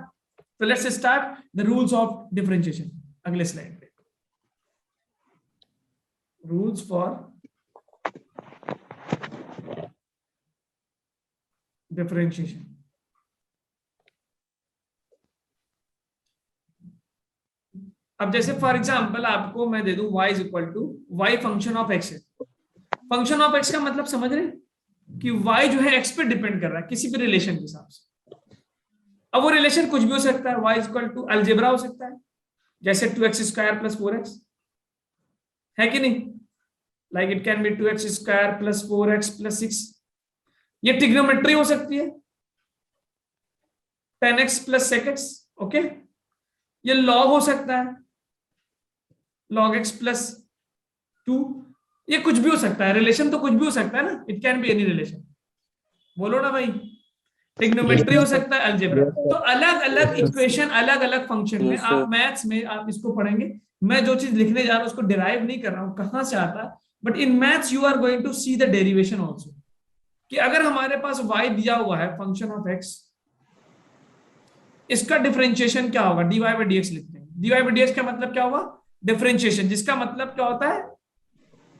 तो let's start the rules of differentiation. अगले स्लाइड पे, रूल्स फॉर डिफरेंशिएशन। अब जैसे फॉर एग्जांपल आपको मैं दे दूं y is equal to y function of x है। फंक्शन ऑफ x का मतलब समझ रहे हैं कि y जो है x पे डिपेंड कर रहा है किसी भी रिलेशन के हिसाब से। अब वो रिलेशन कुछ भी हो सकता है, y is equal to algebra हो सकता है, जैसे 2x स्क्वायर प्लस 4x, है कि नहीं? Like it can B 2x square plus 4x plus 6। ये ट्रिग्नोमेट्री हो सकती है, 10x plus sec x, okay. ये लॉग हो सकता है, log x प्लस 2, ये कुछ भी हो सकता है। रिलेशन तो कुछ भी हो सकता है ना, it can be any relation. बोलो ना भाई, ट्रिग्नोमेट्री हो सकता है, अलजेब्रा। तो अलग अलग इक्वेशन, अलग अलग फंक्शन में आप मैथ्स में आप इसको पढ़ेंगे। मैं जो चीज लिखने जा रहा हूं उसको डिराइव नहीं कर रहा हूं, कहां से आता है but in maths you are going to see the derivation also, कि अगर हमारे पास y दिया हुआ है फंक्शन ऑफ x, इसका डिफरेंशिएशन क्या होगा, dy by dx लिखते हैं। dy by dx का मतलब क्या होगा, डिफरेंशिएशन, जिसका मतलब क्या होता है,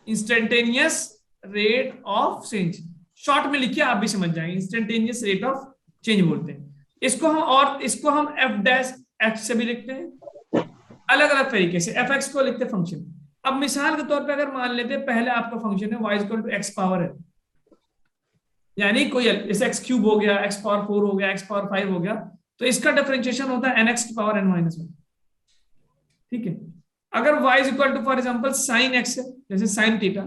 instantaneous rate of change. Short में लिखिए, आप भी समझ जाएंगे, इंस्टेंटेनियस रेट ऑफ चेंज बोलते हैं इसको हम, और इसको हम f डैश x से भी लिखते हैं, अलग अलग तरीके से। fx को लिखते हैं फंक्शन। अब मिसाल के तौर पे अगर मान लेते हैं पहले आपका फंक्शन है y equal to x power है, यानी कोई जैसे x क्यूब हो गया, x पावर 4 हो गया, x पावर 5 हो गया, तो इसका डिफरेंशिएशन होता है nx की पावर n माइनस 1। ठीक है, अगर y is equal to for example sin x है, जैसे sin थीटा,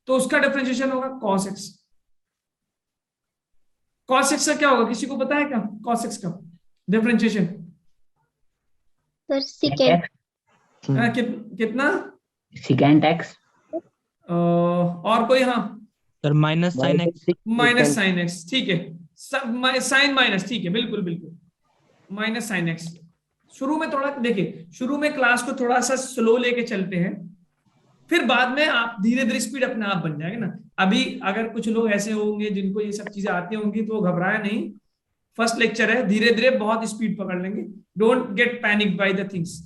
तो उसका डिफरेंशिएशन होगा cos x। cos x का क्या होगा, किसी को पता है क्या cos x का डिफरेंशिएशन? Sir second. कितना? secant x और कोई? हाँ, sir minus sine x. Minus sine x, ठीक है, साइन माइनस, ठीक है, बिल्कुल बिल्कुल, माइनस साइन एक्स। शुरू में थोड़ा देखिए, शुरू में क्लास को थोड़ा सा स्लो लेके चलते हैं, फिर बाद में आप धीरे धीरे स्पीड अपने आप बन जाएगा ना। अभी अगर कुछ लोग ऐसे होंगे जिनको ये सब चीजें आती होंगी तो वो घबराए नहीं, फर्स्ट लेक्चर है, धीरे धीरे बहुत स्पीड पकड़ लेंगे, don't get panic by the things.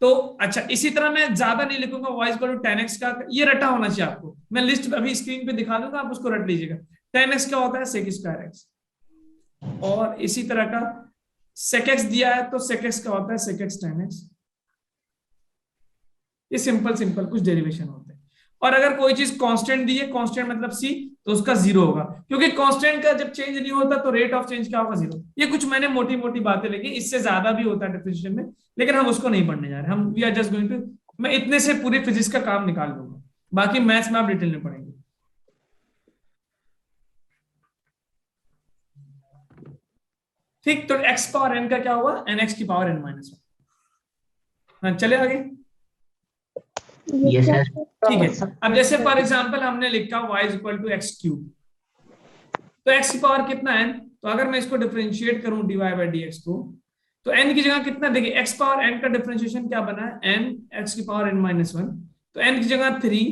तो अच्छा, इसी तरह मैं ज्यादा नहीं लिखूंगा, y इक्वल टू 10x का, ये रटा होना चाहिए आपको, मैं लिस्ट अभी स्क्रीन पे दिखा दूंगा, आप उसको रट लीजिएगा। 10x क्या होता है, sec स्क्वायर x, और इसी तरह का sec x दिया है तो sec x का होता है sec x tan x। ये सिंपल सिंपल कुछ डेरिवेशन होते हैं। और अगर कोई चीज कांस्टेंट दी है, कांस्टेंट मतलब c, तो उसका 0 होगा, क्योंकि कांस्टेंट का जब चेंज नहीं होता तो रेट ऑफ चेंज क्या होगा, 0। ये कुछ मैंने मोटी मोटी बातें लिखी, इससे ज्यादा भी होता है डिफरेंशिएशन में, लेकिन हम उसको नहीं पढ़ने जा रहे, हम we are just going to, मैं इतने से पूरी फिजिक्स का काम निकाल दूंगा, बाकी मैथ्स में आप डिटेल में पढ़ेंगे। ठीक, तो x पावर n का क्या हुआ, nx की पावर n माइनस 1। हाँ, चले आगे। yes sir ठीक है, अब जैसे फॉर एग्जांपल हमने लिखा y is equal to x cube, तो x की पावर कितना n, तो अगर मैं इसको डिफरेंशिएट करूं dy बाय dx को, तो n की जगह कितना, देखिए x पावर n का डिफरेंशिएशन क्या बना है, n x की पावर n माइनस 1, तो n की जगह 3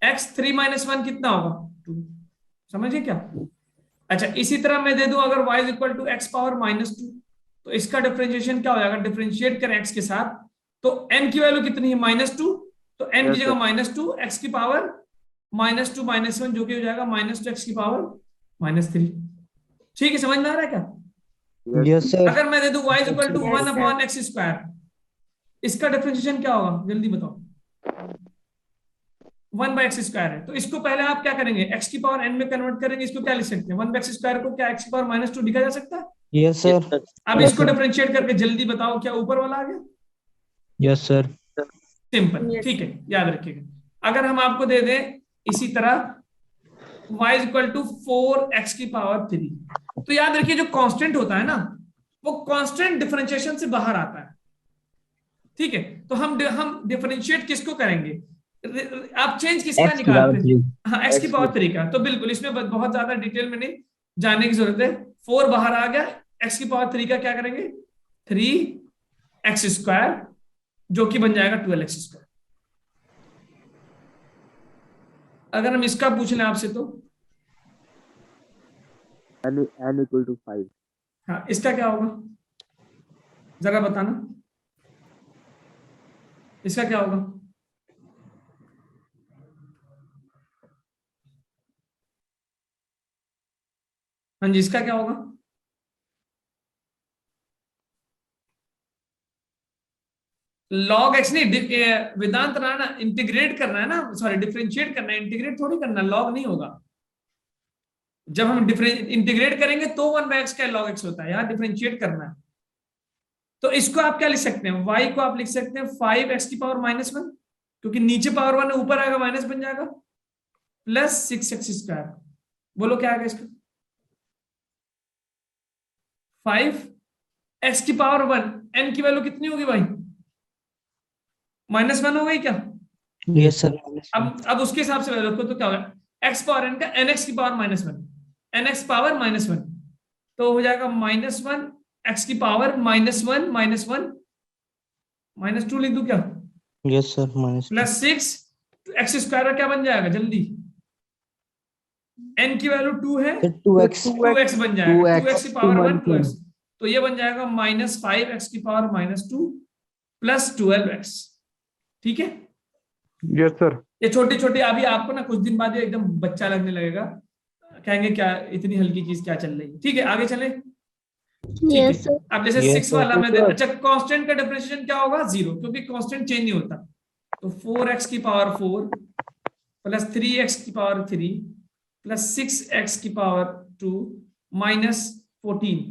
x, 3 माइनस 1 कितना होगा, 2। समझिए क्या? अच्छा, इसी तरह मैं दे दूं अगर y is equal to x power minus 2, तो इसका डिफरेंशिएशन क्या हो जाएगा, डिफरेंशिएट करें x के साथ, तो n की वैल्यू कितनी है, माइनस 2, तो n की जगह माइनस 2, x की पावर माइनस 2 माइनस 1, जो कि हो जाएगा माइनस 2 x की पावर माइनस 3। ठीक है, समझ में आ रहा है क्या? Yes sir. अगर मैं दे दूं y is equal to 1 upon x square, इसका डिफरेंशिएशन क्या होगा, जल्दी बताओ। 1 बाय एक्स स्क्वायर है, तो इसको पहले आप क्या करेंगे, x की पावर n में कन्वर्ट करेंगे, इसको क्या लिख सकते हैं, 1 बाय एक्स स्क्वायर को क्या x की पावर माइनस 2 लिखा जा सकता है? Yes sir. अब इसको डिफरेंशिएट करके जल्दी बताओ, क्या ऊपर वाला आ गया? Yes sir. सिंपल, ठीक है, याद रखिएगा। अगर हम आपको दे दें इसी तरह y is equal to 4x की पावर 3, तो याद रखिए जो कांस्टेंट होता है ना, वो कांस्टेंट डिफरेंशिएशन से बाहर आता है। ठीक है, तो हम डिफरेंशिएट किसको करेंगे, आप चेंज किसका निकालते हैं, हाँ x की पावर 3 का, तो बिल्कुल इसमें बहुत ज्यादा डिटेल में नहीं जाने की जरूरत है। 4 बाहर आ गया, x की पावर 3 का क्या करेंगे, 3x स्क्वायर, जो कि बन जाएगा 12x स्क्वायर। अगर हम इसका पूछ लें आपसे तो n equal to 5। हाँ, इसका क्या होगा, जरा बताना, इसका क्या होगा? हाँ जी, इसका क्या होगा? log x नहीं, वेदांत ना इंटीग्रेट करना है ना, सॉरी डिफरेंशिएट करना है, इंटीग्रेट थोड़ी करना, log नहीं होगा। जब हम इंटीग्रेट करेंगे तो 1 बाय x का log x होता है, यहाँ डिफरेंशिएट करना है। तो इसको आप क्या लिख सकते हैं, y को आप लिख सकते हैं 5x की पावर माइनस 1, क्योंकि नीचे पावर 1 ऊपर आएगा माइनस बन जाएगा, प्लस 6x स्क्वायर। बोलो क्या आएगा इसका, 5x की पावर 1, n की वैल्यू कितनी होगी भाई, माइनस 1 हो गई क्या? Yes sir. अब उसके हिसाब से रखो तो क्या होगा, x पावर n का nx की power minus 1, nx power minus 1, तो हो जाएगा माइनस 1 x की पावर माइनस 1 माइनस 1 माइनस 2 लिख दूं क्या? Yes sir. Minus plus 6 x square का क्या बन जाएगा जल्दी, n की वैल्यू 2 है, सर 2x 2x बन जाएगा, 2x की पावर 1 2 2x, तो ये बन जाएगा -5x की पावर -2 प्लस 12x। ठीक है, यस सर। ये छोटी छोटी अभी आपको ना कुछ दिन बाद ये एकदम बच्चा लगने लगेगा, कहेंगे क्या इतनी हल्की चीज क्या चल रही है। ठीक है, आगे चले। ठीक है, Yes, sir. अब जैसे Yes, 6 वाला में sir. अच्छा कांस्टेंट का डिफरेंशिएशन क्या होगा 0, क्योंकि कांस्टेंट चेंज नहीं होता। तो 4x की पावर 4 प्लस 3x की पावर 3 प्लस 6x की पावर 2 माइनस 14,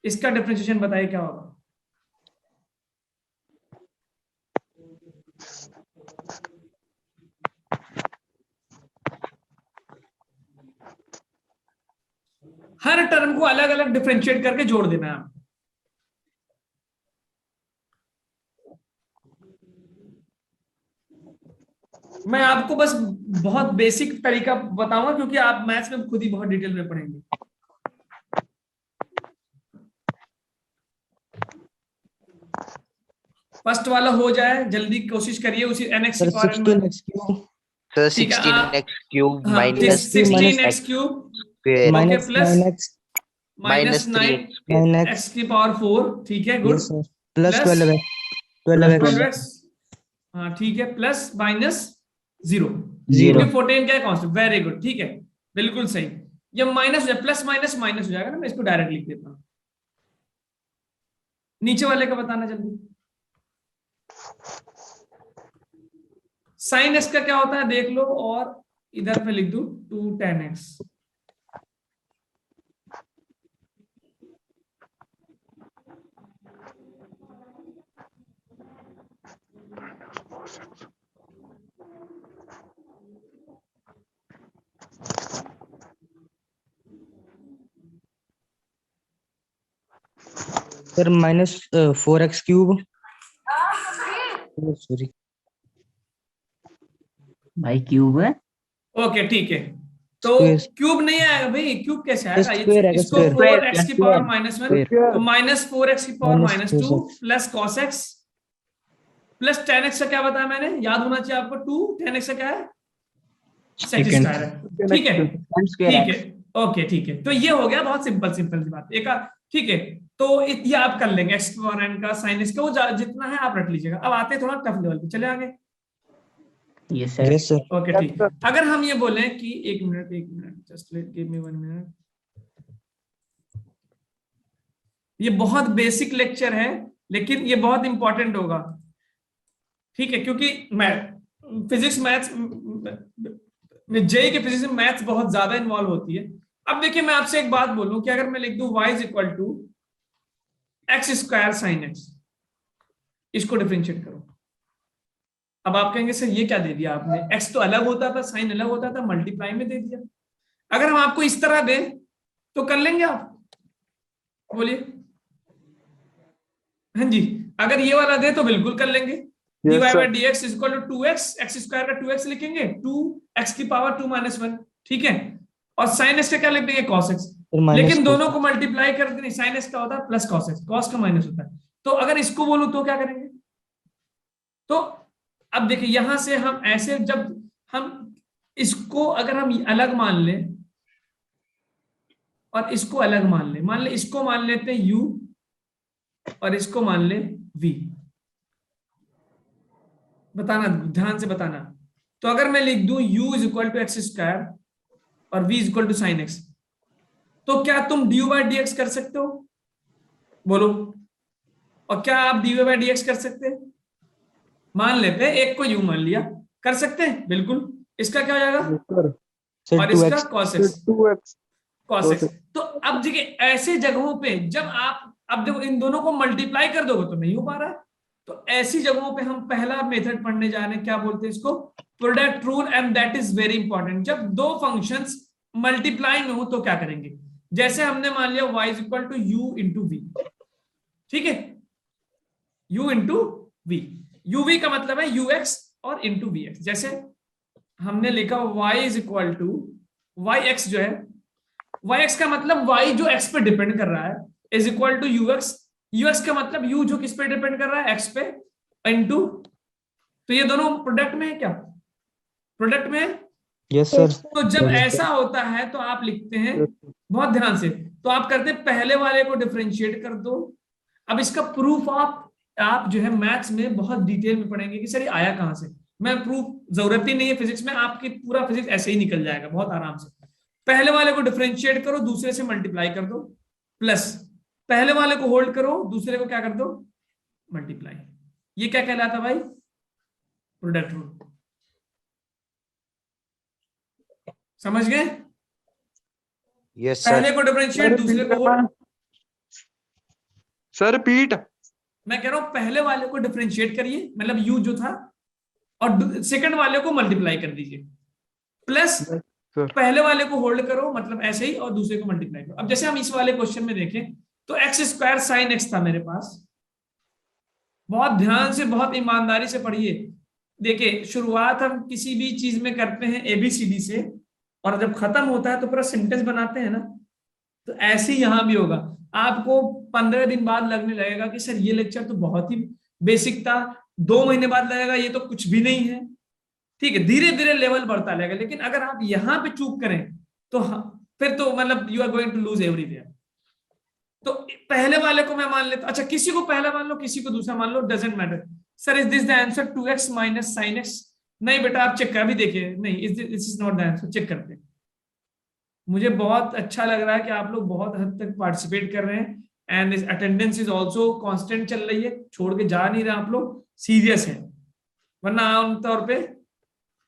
इसका डिफरेंशिएशन बताइए क्या होगा। हर टर्म को अलग अलग डिफरेंशिएट करके जोड़ देना है आपको। मैं आपको बस बहुत बेसिक तरीका बताऊंगा, क्योंकि आप मैथ्स में खुद ही बहुत डिटेल में पढ़ेंगे। फर्स्ट वाला हो जाए, जल्दी कोशिश करिए, उसी nx सर की power n 16x cube Sir, ठीक है, 16x cube हाँ, minus 16x cube square minus plus 9x minus 3x 9x x की पावर 4। ठीक है, good, yes sir plus Plus 12x 12x, हाँ ठीक है, प्लस माइनस 0 0 14 क्या है कांस्टेंट, वेरी गुड, ठीक है, बिल्कुल सही। ये माइनस प्लस माइनस माइनस हो जाएगा ना, मैं इसको डायरेक्ट लिख देता हूँ। नीचे वाले का बताना जल्दी। साइन एक्स का क्या होता है देख लो, और इधर पे लिख दू 2 tan x। Sir minus 4x cube sorry भाई क्यूब है। ओके ठीक है, तो Square. क्यूब नहीं आएगा भाई, क्यूब कैसे आएगा, Square आएगा, इसको square. 4x की पावर -1, तो -4x की power Minus -2 plus cos x plus tan x का क्या बताया मैंने, याद होना चाहिए आपको, 2 tan x का क्या है, sec Secant. स्क्वायर है। ठीक है, ठीक है, ओके ठीक है, तो ये हो गया बहुत सिंपल सिंपल सी बात एक। ठीक है, तो ये आप कर लेंगे, x पावर n का sin x का, वो जितना है आप रट लीजिएगा। अब आते हैं थोड़ा टफ लेवल पे, चले आगे। Yes sir. yes sir okay ठीक है, अगर हम ये बोले कि एक minute just give me 1 minute, ये बहुत बेसिक लेक्चर है लेकिन ये बहुत इंपॉर्टेंट होगा। ठीक है, क्योंकि फिजिक्स मैथ्स जेई के फिजिक्स में मैथ्स बहुत ज्यादा इन्वॉल्व होती है। अब देखिए मैं आपसे एक बात बोलूं कि अगर मैं लिख दूं y is equal to x square sine x, इसको डिफरेंशिएट करो। अब आप कहेंगे सर ये क्या दे दिया आपने, x तो अलग होता था, साइन अलग होता था, मल्टीप्लाई में दे दिया। अगर हम आपको इस तरह दें तो कर लेंगे आप, बोलिए। हाँ जी, अगर ये वाला दे तो बिल्कुल कर लेंगे। dy by d x is equal to 2x, x square का 2x लिखेंगे, 2x की पावर 2 - 1, ठीक है, और साइन एक्स का क्या लिख देंगे cos x। लेकिन दोनों को मल्टीप्लाई कर देंगे, साइन एक्स का होता है प्लस cos x, cos का माइनस होता है। तो अगर इसको बोलूं तो क्या करेंगे, तो अब देखिए यहां से हम ऐसे, जब हम इसको अगर हम अलग मान लें और इसको अलग मान ले इसको मान लेते हैं u और इसको मान ले v, बताना ध्यान से बताना। तो अगर मैं लिख दूं u is equal to x square और v is equal to sine x, तो क्या तुम dy बाई डी एक्स कर सकते हो, बोलो। और क्या आप dy बाई डी एक्स कर सकते हैं, मान लेते हैं एक को u मान लिया, कर सकते हैं बिल्कुल। इसका क्या हो जाएगा और इसका cos x, 2x cos x। तो अब देखिए ऐसे जगहों पे जब आप, अब देखो इन दोनों को मल्टीप्लाई कर दोगे तो नहीं हो पा रहा है, तो ऐसी जगहों पे हम पहला मेथड पढ़ने जा रहे हैं, क्या बोलते हैं इसको, product rule, and that is very important. जब दो फंक्शंस मल्टीप्लाई में हो तो क्या करेंगे, जैसे हमने मान लिया y is equal to u into v, ठीक है, u इंटू वी, uv का मतलब है ux और इंटू vx। जैसे हमने लिखा y is equal to yx, जो है yx का मतलब y जो x पे डिपेंड कर रहा है, is equal to ux, ux का मतलब u जो किस पे डिपेंड कर रहा है, x पे, इंटू, तो ये दोनों प्रोडक्ट में है क्या, प्रोडक्ट में। Yes sir. तो जब ऐसा होता है तो आप लिखते हैं, बहुत ध्यान से, तो आप करते हैं पहले वाले को डिफरेंशिएट कर दो। अब इसका प्रूफ आप जो है मैथ्स में बहुत डिटेल में पढ़ेंगे कि सर ये आया कहां से। मैं प्रूफ जरूरत ही नहीं है फिजिक्स में, आपकी पूरा फिजिक्स ऐसे ही निकल जाएगा बहुत आराम से। पहले वाले को डिफरेंशिएट करो, दूसरे से मल्टीप्लाई कर दो, प्लस पहले वाले को होल्ड करो, दूसरे को क्या कर दो, मल्टीप्लाई। ये क्या कहलाता भाई, प्रोडक्ट रूल। समझ गए? यस पहले सर। को डिफरेंशिएट, दूसरे को होल्ड। Sir repeat. मैं कह रहा हूं पहले वाले को डिफरेंशिएट करिए, मतलब यू जो था, और सेकंड वाले को मल्टीप्लाई कर दीजिए, प्लस पहले वाले को होल्ड करो, मतलब ऐसे ही, और दूसरे को मल्टीप्लाई करो। अब जैसे हम इस वाले क्वेश्चन में देखें तो एक्स स्क्वायर साइन एक्स था मेरे पास। बहुत ध्यान से, बहुत ईमानदारी से पढ़िए। देखिए, शुरुआत हम किसी भी चीज में करते हैं ABCD से, और जब खत्म होता है तो पूरा सेंटेंस बनाते हैं ना। तो ऐसे ही यहां भी होगा। आपको 15 दिन बाद लगने लगेगा कि सर ये लेक्चर तो बहुत ही बेसिक था, 2 महीने बाद लगेगा ये तो कुछ भी नहीं है। ठीक है, धीरे धीरे लेवल बढ़ता रहेगा। लेकिन अगर आप यहां पे चूक करें तो फिर तो मतलब you are going to lose everywhere. तो पहले वाले को मैं मान लेता, अच्छा किसी को पहला मान लो, किसी को दूसरा मान लो, doesn't matter. Sir is this the answer 2x minus sine x? नहीं बेटा, आप चेक कर भी देखिए, नहीं, this is not the answer. Check करते हैं। मुझे बहुत अच्छा लग रहा है कि आप लोग बहुत हद तक पार्टिसिपेट कर रहे हैं, एंड इस अटेंडेंस इज ऑल्सो कांस्टेंट चल रही है, छोड़ के जा नहीं रहे आप लोग, सीरियस है। वरना आमतौर पे,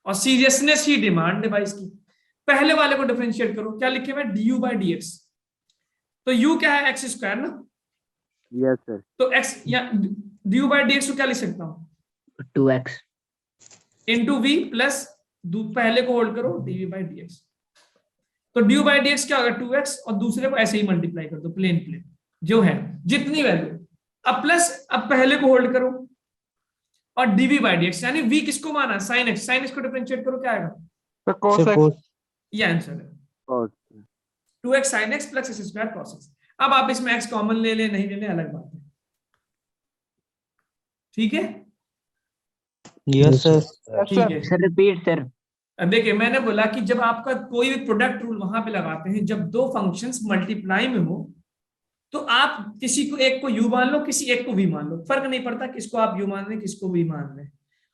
और सीरियसनेस ही डिमांड है भाई इसकी। पहले वाले को डिफरेंशिएट करो, क्या लिखे हुए, du by dx। तो u क्या है, एक्स स्क्वायर ना। Yes sir. तो x या du by dx को क्या लिख सकता हूं, 2x इंटू v प्लस पहले को होल्ड करो, dv by dx। तो du by dx क्या होगा, 2x, और दूसरे को ऐसे ही मल्टीप्लाई कर दो, प्लेन जो है जितनी वैल्यू। अब प्लस, अब पहले को होल्ड करो, और dv by dx, यानी v किसको माना, sin x। sin x को डिफरेंशिएट करो, क्या आएगा, cos x। ये आंसर है, 2x sin x plus x square cos x। अब आप इसमें x कॉमन ले ले, नहीं ले ले, अलग बात है। ठीक है, यस सर। ठीक है। Sir repeat sir. अब देखिए, मैंने बोला कि जब आपका कोई भी प्रोडक्ट रूल वहां पे लगाते हैं, जब दो फंक्शंस मल्टीप्लाई में हो, तो आप किसी को, एक को u मान लो, किसी एक को v मान लो, फर्क नहीं पड़ता किसको आप u मान लें, किसको v मान लें।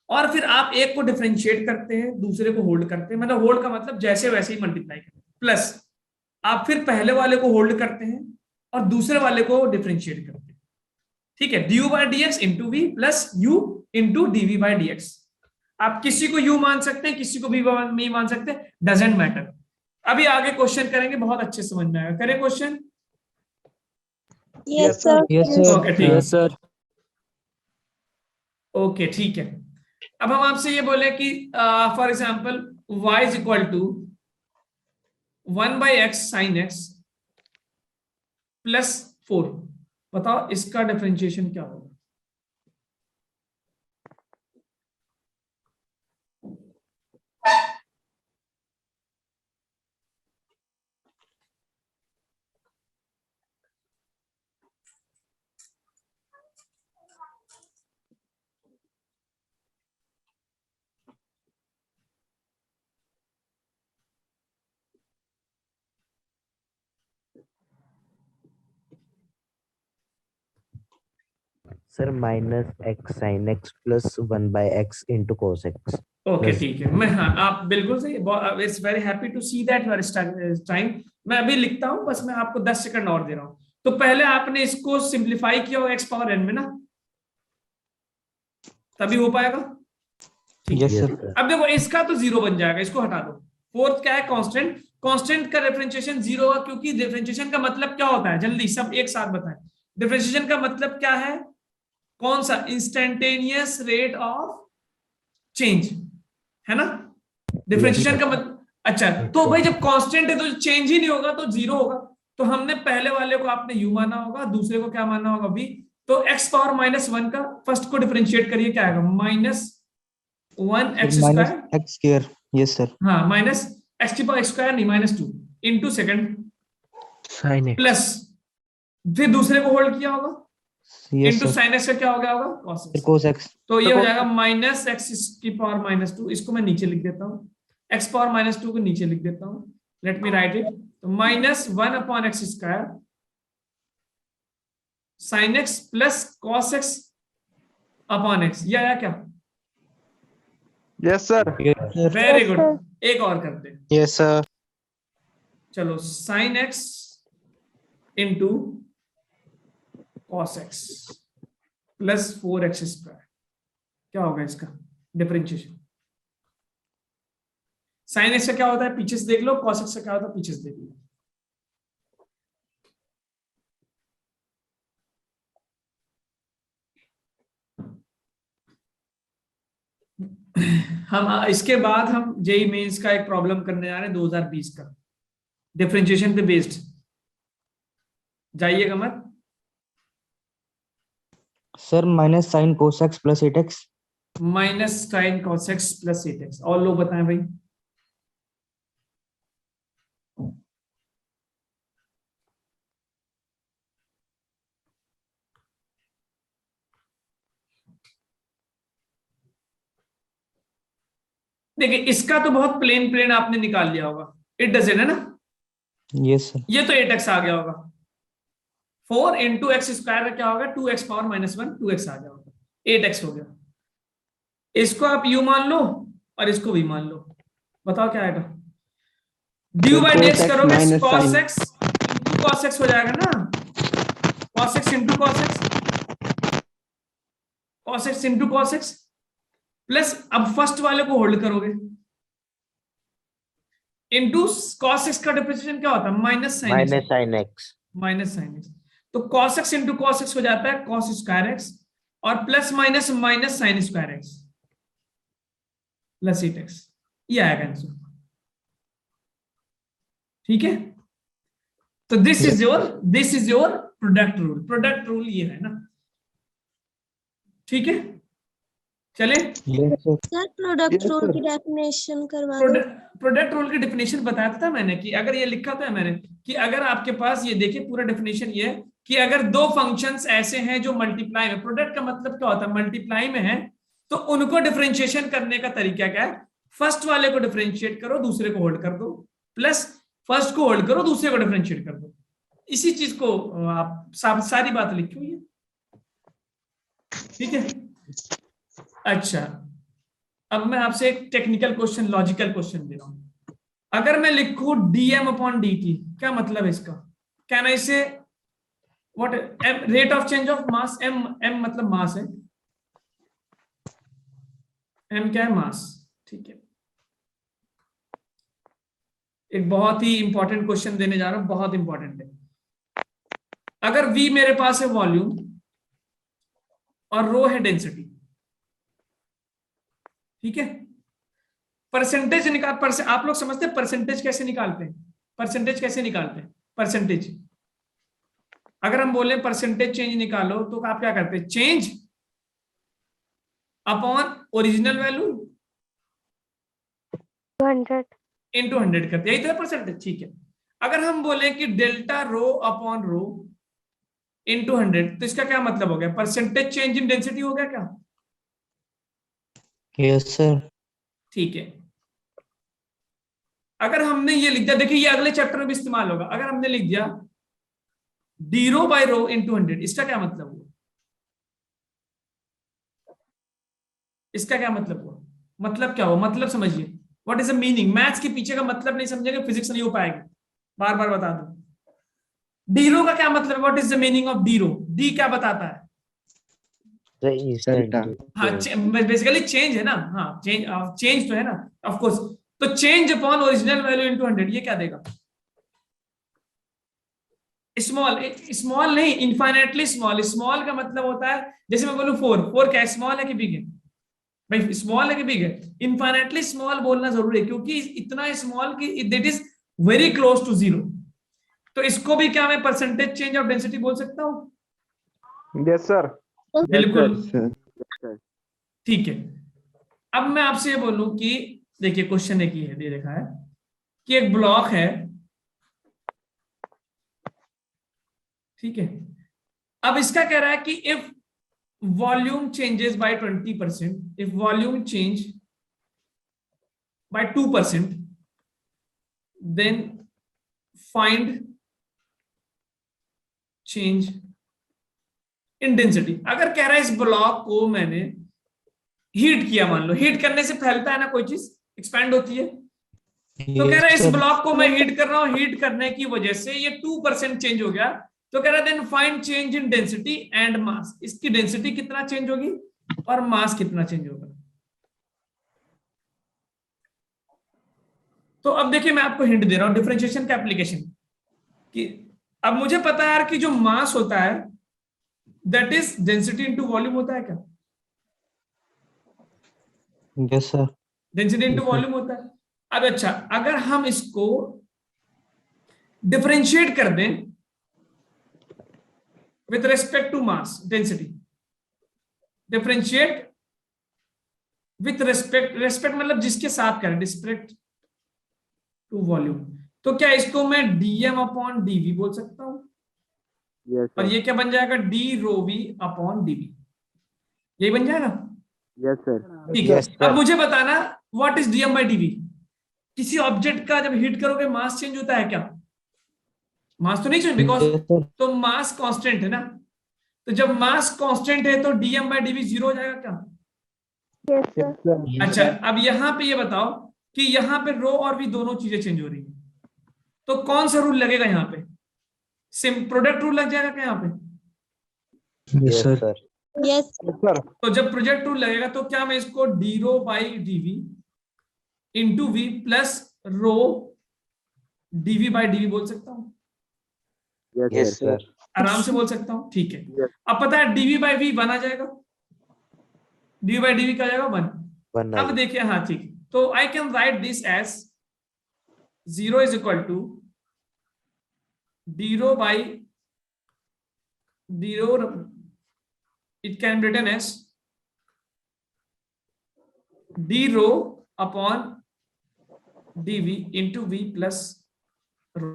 और फिर आप एक को डिफरेंशिएट करते हैं, दूसरे को होल्ड करते हैं, मतलब होल्ड का मतलब जैसे वैसे ही मल्टीप्लाई करते हैं, प्लस आप फिर पहले वाले को होल्ड करते हैं और दूसरे वाले को डिफरेंशिएट करते हैं। ठीक है, du by dx into v plus u into dv by dx। आप किसी को u मान सकते हैं, किसी को v मान सकते हैं, डजेंट मैटर। अभी आगे क्वेश्चन करेंगे, बहुत अच्छे समझ में आएगा। करें question? Yes sir. Yes sir. Okay, ठीक है, सर। ओके, ठीक है। अब हम आपसे ये बोले कि for example y is equal to 1/x sin x plus 4। बताओ इसका डिफरेंशिएशन क्या होगा। Sir minus x sine x plus 1/x into cos x. Okay, ठीक है। मैं, हाँ, आप बिल्कुल सही, it's very happy to see that you are time. मैं अभी लिखता हूं, बस मैं आपको 10 सेकंड और दे रहा हूं। तो पहले आपने इसको सिंप्लीफाई किया होगा x पावर n में ना, तभी हो पाएगा। Yes sir. अब देखो, इसका तो 0 बन जाएगा, इसको हटा दो। फोर्थ क्या है, कांस्टेंट। कांस्टेंट का डिफरेंशिएशन 0 होगा, क्योंकि डिफरेंशिएशन का मतलब क्या होता है, जल्दी सब एक साथ बताएं। डिफरेंशिएशन का मतलब क्या है, कौन सा, इंस्टेंटेनियस रेट ऑफ चेंज, है ना। डिफरेंशिएशन का मतलब, अच्छा, तो भाई जब कांस्टेंट है तो चेंज ही नहीं होगा, तो 0 होगा। तो हमने पहले वाले को आपने u माना होगा, दूसरे को क्या माना होगा, v। तो x पावर -1 का फर्स्ट को डिफरेंशिएट करिए, क्या आएगा, -1 x square, x square. Yes sir. हाँ, माइनस x की पावर स्क्वायर नहीं, -2 into second sign x plus, फिर दूसरे को होल्ड किया होगा, Yes, into sir. Sine x का क्या हो गया होगा cos Sir, x। cos x. तो ये हो जाएगा माइनस एक्स की पावर -2, इसको मैं नीचे लिख देता हूँ, एक्स पावर -2 को नीचे लिख देता हूँ, लेट मी राइट इट। तो -1/x² sin x plus cos x upon x, ये आया क्या? Yes, sir. Yes, sir. Very Yes, good. sir. एक और करते हैं, Yes, sir. चलो sin x into cos x plus 4x², क्या होगा इसका डिफरेंशिएशन? sin x का क्या होता है पीछे से देख लो, cos x का क्या होता है पीछे से देख लो। हम इसके बाद हम जेई मेंस का एक प्रॉब्लम करने जा रहे हैं 2020 का, डिफरेंशिएशन पे बेस्ड, जाइएगा मत। Sir, minus sin cos x plus 8x. Minus sin cos x plus 8x, और लोग बताएं भाई। देखिए इसका तो बहुत प्लेन प्लेन आपने निकाल लिया होगा, इट डजेंट है ना, Yes, sir. ये तो 8x आ गया होगा, 4 इंटू एक्स स्क्वायर का क्या होगा 2x पावर -1, 2x आ गया होगा, 8x हो गया। इसको आप u मान लो और इसको भी मान लो, बताओ क्या आएगा? ड्यू बाई dx करोगे cos x into cos x हो जाएगा ना, cos x into cos x, cos x into cos x plus, अब फर्स्ट वाले को होल्ड करोगे, इंटू cos x का डिफरेंशिएशन क्या होता है minus sin minus x, sin x. Minus sin x, तो cos x into cos x हो जाता है cos स्क्वायर x और plus minus minus sin square x plus 8x, ये आएगा आंसर। ठीक है, तो this is your product rule ये है ना, ठीक है। चले Yes, sir. Sir product Yes, rule sir. की डेफिनेशन करवा दो। प्रोडक्ट रूल की डेफिनेशन बताया था मैंने, कि अगर ये लिखा था मैंने कि अगर आपके पास ये देखिए पूरा डेफिनेशन ये है कि अगर दो फंक्शंस ऐसे हैं जो मल्टीप्लाई में, प्रोडक्ट का मतलब क्या होता है मल्टीप्लाई में है, तो उनको डिफरेंशिएशन करने का तरीका क्या है? फर्स्ट वाले को डिफरेंशिएट करो, दूसरे को होल्ड कर दो, प्लस फर्स्ट को होल्ड करो, दूसरे को डिफरेंशिएट कर दो। इसी चीज को आप सारी बात लिखी हुई है, ठीक है। अच्छा, अब मैं आपसे एक टेक्निकल क्वेश्चन, लॉजिकल क्वेश्चन दे रहा हूं। अगर मैं लिखूं dm अपॉन dt, क्या मतलब है इसका? कैन आई से what rate of change of mass, m मतलब मास है, m क्या है? मास, ठीक है। एक बहुत ही इंपॉर्टेंट क्वेश्चन देने जा रहा हूं, बहुत इंपॉर्टेंट है। अगर v मेरे पास है वॉल्यूम और रो है डेंसिटी, ठीक है, परसेंटेज निकाल, आप लोग समझते हैं परसेंटेज कैसे निकालते हैं? परसेंटेज कैसे निकालते हैं? परसेंटेज, अगर हम बोले परसेंटेज चेंज निकालो तो आप क्या करते हैं? Change upon original value 100 into 100 करते हैं, यही तो है परसेंटेज, ठीक है। अगर हम बोले कि delta rho upon rho into 100, तो इसका क्या मतलब हो गया? परसेंटेज चेंज इन डेंसिटी हो गया क्या? Yes, sir. ठीक है। अगर हमने ये लिख दिया, देखिए ये अगले चैप्टर में भी इस्तेमाल होगा, अगर हमने लिख दिया d rho by rho into 100, इसका क्या मतलब हुआ? इसका क्या मतलब हुआ? मतलब क्या हुआ? मतलब समझिए, what is the meaning. Maths के पीछे का मतलब नहीं समझेंगे, फिजिक्स नहीं हो पाएगी, बार बार बता दो। डी रो का क्या मतलब? What is the meaning of d rho? D क्या बताता है? The instant. हाँ, बेसिकली चेंज है ना, हाँ चेंज तो है ना, ऑफ कोर्स। तो change upon original value into 100, ये क्या देगा? स्मॉल नहीं, इनफाइनाइटली स्मॉल। स्मॉल का मतलब होता है, जैसे मैं बोलूं 4 क्या स्मॉल है कि बिग है? भाई स्मॉल है कि बिग है? इनफाइनाइटली स्मॉल बोलना जरूरी है, क्योंकि इतना स्मॉल कि that is very close to 0। तो इसको भी क्या मैं परसेंटेज चेंज ऑफ डेंसिटी बोल सकता हूँ? Yes, sir. बिल्कुल, Sir. ठीक है। अब मैं आपसे ये बोलूं कि देखिए क्वेश्चन एक ही है, दे रखा है कि एक ब्लॉक है, ठीक है, अब इसका कह रहा है कि if volume changes by 20%, if volume change by 2%, then find change in density. अगर कह रहा है इस ब्लॉक को मैंने हीट किया, मान लो हीट करने से फैलता है ना कोई चीज, एक्सपैंड होती है, तो कह रहा है इस ब्लॉक को मैं हीट कर रहा हूं, हीट करने की वजह से ये 2% चेंज हो गया, तो कह रहा है then find change in density and mass. इसकी डेंसिटी कितना चेंज होगी और मास कितना चेंज होगा। तो अब देखिए मैं आपको हिंट दे रहा हूं डिफरेंशिएशन का एप्लीकेशन कि अब मुझे पता है यार कि जो मास होता है that is density into volume होता है क्या? Yes sir. Density into volume होता है। अब अच्छा, अगर हम इसको डिफरेंशिएट कर दें with respect to mass density, differentiate with respect मतलब जिसके साथ करें, रिस्पेक्ट टू वॉल्यूम, तो क्या इसको मैं dm अपॉन dv बोल सकता हूं? Yes, और sir. ये क्या बन जाएगा, d rho v upon dv, यही बन जाएगा। Yes, sir. ठीक है, Yes, sir. अब मुझे बताना what is dm by dv। किसी ऑब्जेक्ट का जब हीट करोगे मास चेंज होता है क्या? मास तो नहीं चेंज, बिकॉज Yes, sir. तो मास कांस्टेंट है ना, तो जब मास कांस्टेंट है तो dm बाई dv जीरो हो जाएगा क्या? Yes, sir. Yes, sir. Yes, अच्छा, sir. अब यहां पे ये बताओ कि यहां पे रो और भी दोनों चीजें चेंज हो रही है, तो कौन सा रूल लगेगा यहाँ पे? सिम प्रोडक्ट रूल लग जाएगा क्या यहाँ पे? Yes, Yes, sir. sir. Yes. Yes, sir. तो जब प्रोजेक्ट रूल लगेगा तो क्या मैं इसको d rho by d v into v plus rho d v by d v बोल सकता हूँ? Yes, Yes, sir. Sir. आराम से बोल सकता हूँ, ठीक है। Yes. अब पता है डीवी बाई वी वन आ जाएगा, डीवी बाई डीवी क्या आ जाएगा, वन। One अब I. देखिए, हाँ ठीक है, तो I can write this as 0 is equal to d rho by d rho, it can written as d rho upon dv into v plus rho.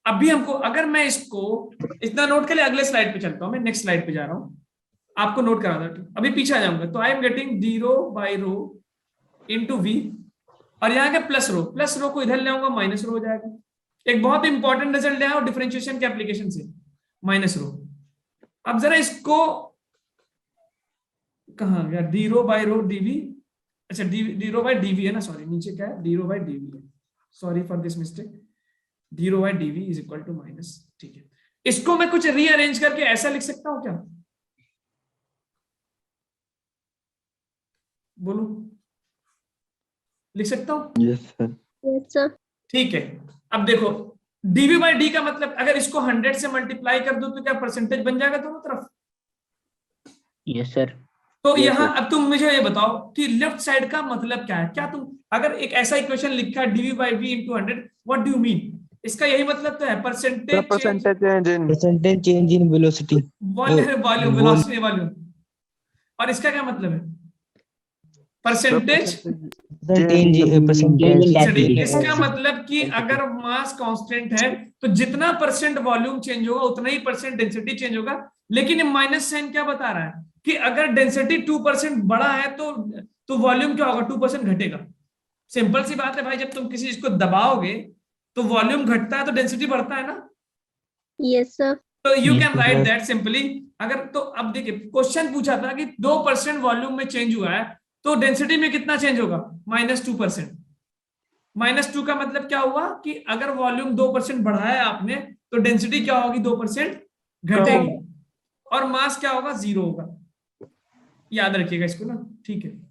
अभी हमको, अगर मैं इसको इतना नोट कर लिया, अगले स्लाइड पे चलता हूं, मैं नेक्स्ट स्लाइड पे जा रहा हूं, आपको नोट करा था, अभी पीछे आ जाऊंगा। तो I am getting d rho by rho into v, और यहाँ के प्लस रो को इधर ले आऊंगा, माइनस रो हो जाएगा। एक बहुत इंपॉर्टेंट रिजल्ट है डिफरेंशिएशन के एप्लीकेशन से, माइनस रो। अब जरा इसको कहाँ गया, d rho by rho d v, अच्छा डी रो बाई डीवी है ना, सॉरी नीचे क्या है, डी रो बाई डीवी है, sorry for this mistake, d rho by d v is equal to minus. ठीक है, इसको मैं कुछ रीअरेंज करके ऐसा लिख सकता हूं क्या? बोलो, लिख सकता हूं? Yes, sir. Yes, sir. ठीक है, अब देखो डीवी बाई डी का मतलब अगर इसको 100 से मल्टीप्लाई कर दो तो क्या परसेंटेज बन जाएगा दोनों तरफ? Yes, sir. तो Yes, यहाँ sir. अब तुम मुझे ये बताओ कि लेफ्ट साइड का मतलब क्या है? क्या तुम अगर एक ऐसा इक्वेशन लिखा है d v by v into 100, what do you mean? इसका यही मतलब तो है The percentage change, percentage change in. Percentage change in velocity. Volume vol- velocity volume, और इसका क्या मतलब है? Percentage Percentage Density. इसका मतलब कि अगर मास कांस्टेंट है तो जितना परसेंट वॉल्यूम चेंज होगा उतना ही परसेंट डेंसिटी चेंज होगा। लेकिन ये माइनस साइन क्या बता रहा है कि अगर डेंसिटी 2% बड़ा है तो वॉल्यूम क्या होगा, 2% घटेगा। सिंपल सी बात है भाई, जब तुम किसी चीज को दबाओगे तो वॉल्यूम घटता है तो डेंसिटी बढ़ता है ना। Yes, sir. तो you Yes, can write sir. That simply. अगर तो अब देखिए क्वेश्चन पूछा था कि 2% वॉल्यूम में चेंज हुआ है तो डेंसिटी में कितना चेंज होगा, -2%। -2 का मतलब क्या हुआ कि अगर वॉल्यूम 2% बढ़ाया आपने तो डेंसिटी क्या होगी, 2% घटेगी, और मास क्या होगा, 0 होगा। याद रखिएगा इसको ना, ठीक है।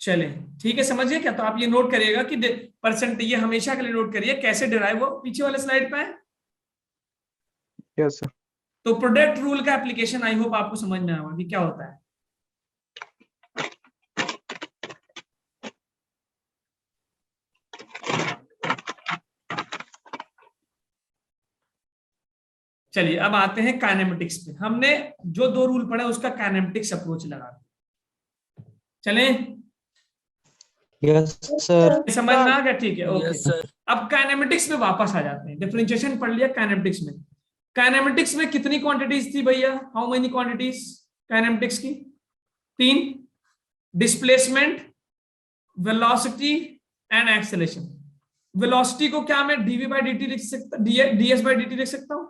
चले ठीक है, समझिए क्या? तो आप ये नोट करिएगा कि परसेंट, ये हमेशा के लिए नोट करिए कैसे डिराइव हो, पीछे वाले स्लाइड पे है। Yes, sir. तो प्रोडक्ट रूल का एप्लीकेशन आई होप आपको समझ में आया कि क्या होता है। चलिए अब आते हैं काइनेमेटिक्स पे। हमने जो दो रूल पढ़ा उसका काइनेमेटिक्स अप्रोच लगा चले, Yes, sir. समझ में आ गया? ठीक है, ओके। अब काइनेमेटिक्स में वापस आ जाते हैं। डिफरेंशिएशन पढ़ लिया काइनेमेटिक्स में। काइनेमेटिक्स में कितनी क्वांटिटीज थी भैया? हाउ मेनी क्वांटिटीज काइनेमेटिक्स की? 3, displacement, velocity and acceleration. Velocity को क्या मैं dv by dt लिख सकता, ds by dt लिख सकता हूं?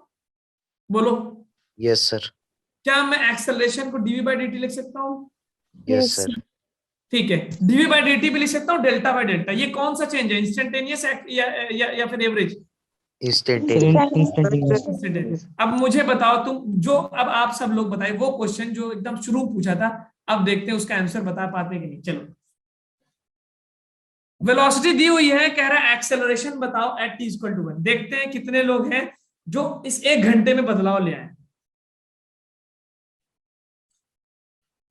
बोलो। Yes, sir. क्या मैं एक्सेलरेशन को dv by dt लिख सकता हूं? Yes, sir. ठीक है, dv by dt भी लिख सकता हूं, डेल्टा बाय डेल्टा। ये कौन सा चेंज है, इंस्टेंटेनियस या फिर एवरेज? Instantaneous. इंस्टेंटेनियस। अब मुझे बताओ तुम, जो अब आप सब लोग बताए वो क्वेश्चन जो एकदम शुरू पूछा था, अब देखते हैं उसका आंसर बता पाते कि नहीं। चलो, वेलोसिटी दी हुई है, कह रहा है एक्सेलरेशन बताओ एट t = 1। देखते हैं कितने लोग हैं जो इस 1 घंटे में बदलाव ले आए।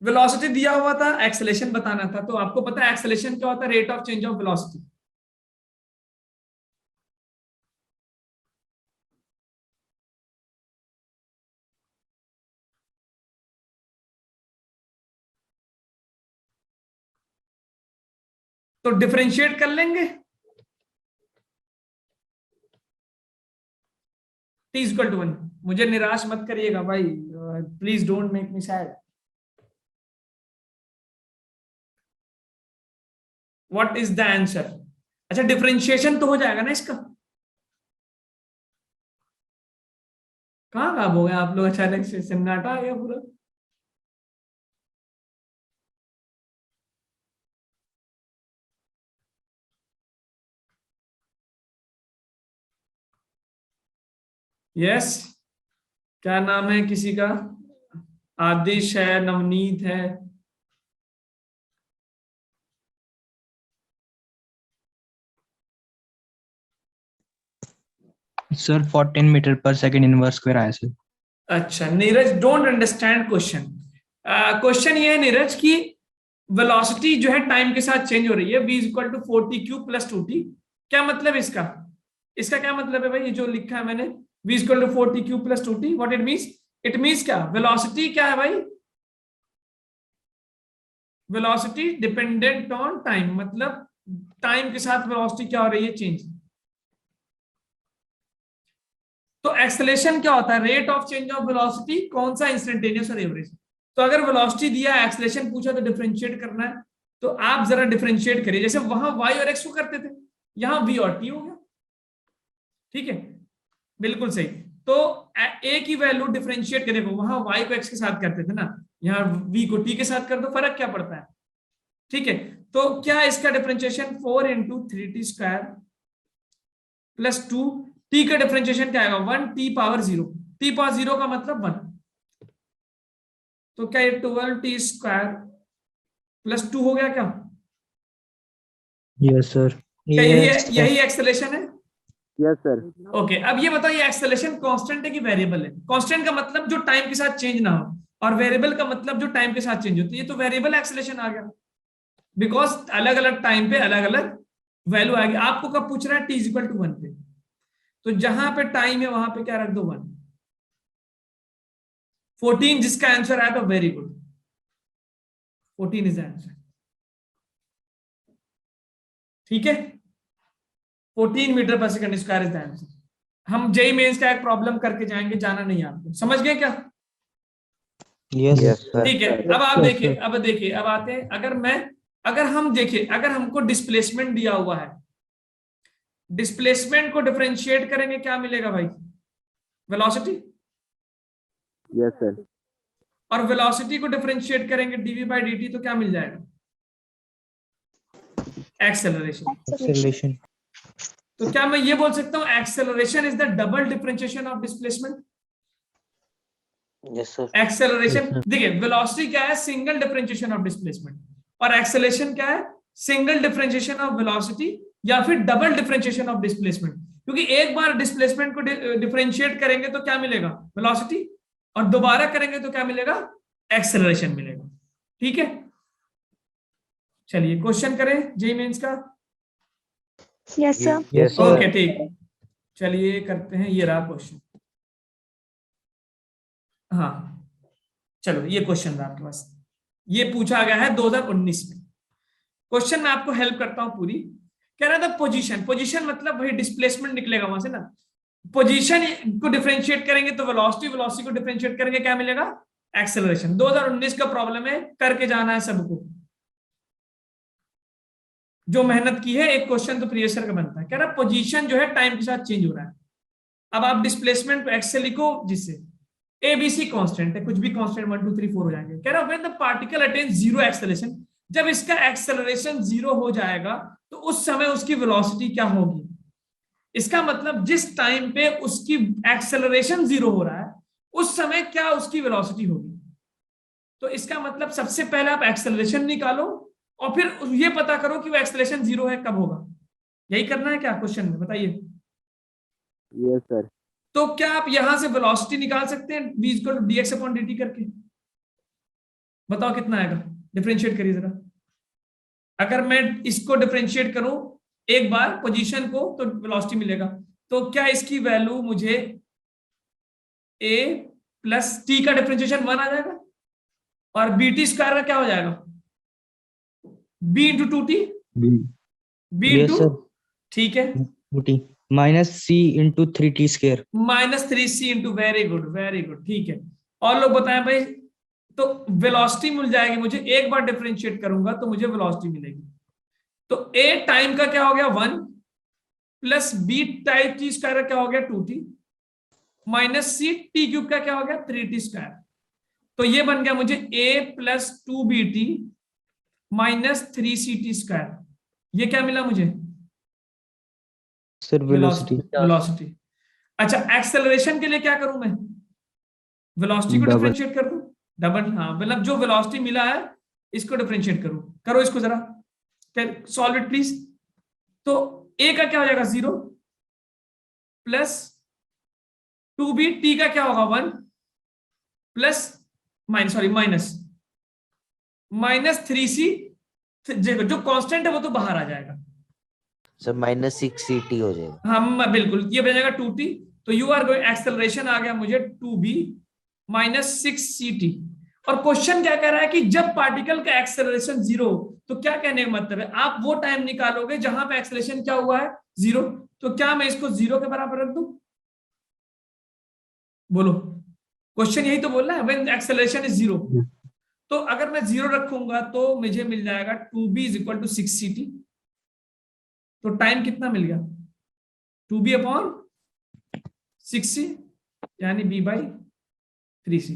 वेलोसिटी दिया हुआ था, एक्सेलरेशन बताना था। तो आपको पता है एक्सेलरेशन क्या होता है? Rate of change of velocity. तो डिफरेंशिएट कर लेंगे। t = 1। मुझे निराश मत करिएगा भाई, please don't make me sad. What is the answer? अच्छा, डिफरेंशिएशन तो हो जाएगा ना इसका? कहाँ गायब हो गए आप लोग? अचानक से सन्नाटा आ गया पूरा। यस, क्या नाम है किसी का? आदिश है, नवनीत है। सर 14 मीटर पर सेकंड इनवर्स स्क्वायर आया सर। अच्छा Neeraj, don't understand question. Question ये है नीरज की वेलोसिटी जो है टाइम के साथ चेंज हो रही है, v = 40q + 2t। क्या मतलब इसका? इसका क्या मतलब है भाई? ये जो लिखा है मैंने, v = 40q + 2t, what it means? It means क्या? वेलोसिटी क्या है भाई? वेलोसिटी डिपेंडेंट ऑन टाइम, मतलब टाइम के साथ वेलोसिटी क्या हो रही है? चेंज। तो एक्सेलरेशन क्या होता है? Rate of change of velocity. कौन सा? इंस्टेंटेनियस और एवरेज। तो अगर वेलोसिटी दिया है, एक्सेलरेशन पूछा, तो डिफरेंशिएट करना है। तो आप जरा डिफरेंशिएट करिए। जैसे वहां y और x को करते थे, यहां v और t हो गया। ठीक है, बिल्कुल सही। तो a की वैल्यू डिफरेंशिएट करें, वहां y को x के साथ करते थे ना, यहाँ v को t के साथ कर दो, फर्क क्या पड़ता है? ठीक है, तो क्या इसका डिफरेंशिएशन 4 × 3t² + 2, t का डिफरेंशिएशन क्या आएगा? 1t⁻0। t⁻0 का मतलब 1। तो क्या ये 12t² + 2 हो गया क्या? Yes sir. क्या यही एक्सेलरेशन है? Yes, sir. ओके, अब ये बताओ, ये एक्सेलरेशन कांस्टेंट है कि वेरिएबल है? कांस्टेंट का मतलब जो टाइम के साथ चेंज ना हो, और वेरिएबल का मतलब जो टाइम के साथ चेंज होती है। ये तो वेरिएबल एक्सेलरेशन आ गया, बिकॉज अलग अलग टाइम पे अलग अलग वैल्यू आएगी। आपको कब पूछ रहा है? t = 1 पे। तो जहां पे टाइम है वहां पे क्या रख दो? 1। 14 जिसका आंसर आया, तो very good, 14 is the answer. ठीक है, 14 मीटर पर second square is the answer. हम जेई मेंस का एक प्रॉब्लम करके जाएंगे, जाना नहीं आपको। समझ गए क्या? Yes. Yes, sir. ठीक है, अब आप देखिए, अब आते हैं। अगर हम देखें, अगर हमको डिस्प्लेसमेंट दिया हुआ है, डिस्प्लेसमेंट को डिफरेंशिएट करेंगे, क्या मिलेगा भाई? वेलोसिटी। Yes, sir. और वेलोसिटी को डिफरेंशिएट करेंगे dv by dt, तो क्या मिल जाएगा? एक्सेलरेशन। Acceleration. तो क्या मैं ये बोल सकता हूं acceleration is the double differentiation of displacement? Yes, sir. Acceleration, देखिए वेलोसिटी क्या है? Single differentiation of displacement. और एक्सेलरेशन क्या है? सिंगल डिफरेंशिएशन ऑफ वेलोसिटी या फिर डबल डिफरेंशिएशन ऑफ डिस्प्लेसमेंट। क्योंकि एक बार डिस्प्लेसमेंट को डिफरेंशिएट करेंगे तो क्या मिलेगा? वेलोसिटी। और दोबारा करेंगे तो क्या मिलेगा? एक्सेलरेशन मिलेगा। ठीक है, चलिए क्वेश्चन करें जेईई मेंस का। Yes, sir. Yes, sir. Okay ठीक, चलिए करते हैं। ये रहा क्वेश्चन। हाँ चलो, ये क्वेश्चन था आपके पास, ये पूछा गया है 2019 में। क्वेश्चन मैं आपको हेल्प करता हूं पूरी। कह रहा था पोजीशन, पोजीशन मतलब वही डिस्प्लेसमेंट निकलेगा वहां से ना। पोजीशन को डिफरेंशिएट करेंगे तो वेलोसिटी, वेलोसिटी को डिफरेंशिएट करेंगे क्या मिलेगा? एक्सेलरेशन। 2019 का प्रॉब्लम है, करके जाना है सबको। जो मेहनत की है, एक क्वेश्चन तो प्रीवियस ईयर का बनता है। कह रहा पोजीशन जो है टाइम के साथ चेंज हो रहा है। अब आप डिस्प्लेसमेंट को एक्स से लिखो, जिससे एबीसी कांस्टेंट है, कुछ भी कांस्टेंट 1 2 3 4 हो जाएंगे। कह रहा when the particle attain zero acceleration, जब इसका एक्सेलरेशन जीरो हो जाएगा तो उस समय उसकी वेलोसिटी क्या होगी? इसका मतलब जिस टाइम पे उसकी एक्सेलरेशन जीरो हो रहा है उस समय क्या उसकी वेलोसिटी होगी। तो इसका मतलब सबसे पहले आप एक्सेलरेशन निकालो और फिर ये पता करो कि वो एक्सेलरेशन जीरो है कब होगा। यही करना है क्या क्वेश्चन में? बताइए। Yes, sir. तो क्या आप यहां से वेलोसिटी निकाल सकते हैं v equal to dx upon dt करके? बताओ कितना आएगा? डिफरेंशिएट करिए जरा। अगर मैं इसको डिफरेंशिएट करूं एक बार पोजीशन को तो वेलोसिटी मिलेगा। तो क्या इसकी वैल्यू मुझे a प्लस t का डिफरेंशिएशन 1 आ जाएगा और bt स्क्वायर का क्या हो जाएगा? b into 2t, b Yes, into, sir. ठीक है, 2t minus c into 3t square. Minus 3c into, very good very good, ठीक है। और लोग बताएं भाई। तो वेलोसिटी मिल जाएगी मुझे, एक बार डिफरेंशिएट करूंगा तो मुझे वेलोसिटी मिलेगी। तो a टाइम का क्या हो गया 1 plus b time t square का क्या हो गया 2t minus c t cube का क्या हो गया 3t स्क्वायर। तो ये बन गया मुझे a plus 2bt minus 3ct square. ये क्या मिला मुझे? Sir, velocity. वेलोसिटी। अच्छा, एक्सेलरेशन के लिए क्या करूं मैं? वेलोसिटी को Double. डिफरेंशिएट कर दूं, डबल। हाँ, मतलब जो वेलोसिटी मिला है इसको डिफरेंशिएट करो, करो इसको जरा, सॉल्व इट प्लीज। तो a का क्या हो जाएगा 0 प्लस 2b, t का क्या होगा 1 प्लस माइनस 3c, जो कांस्टेंट है वो तो बाहर आ जाएगा। सर -6ct हो जाएगा। हम बिल्कुल, ये बन जाएगा 2t। तो यू आर गोइंग, एक्सेलरेशन आ गया मुझे 2b माइनस 6ct। और क्वेश्चन क्या कह रहा है कि जब पार्टिकल का एक्सेलरेशन जीरो, तो क्या कहने का मतलब है, आप वो टाइम निकालोगे जहां पे एक्सेलरेशन क्या हुआ है जीरो। तो क्या मैं इसको जीरो के बराबर रख दूं? बोलो, क्वेश्चन यही तो बोल रहा है, व्हेन एक्सेलरेशन इज जीरो। तो अगर मैं जीरो रखूंगा तो मुझे मिल जाएगा 2b is equal to 6ct। तो टाइम कितना मिल गया? 2b अपॉन 6c, यानी b by 3c।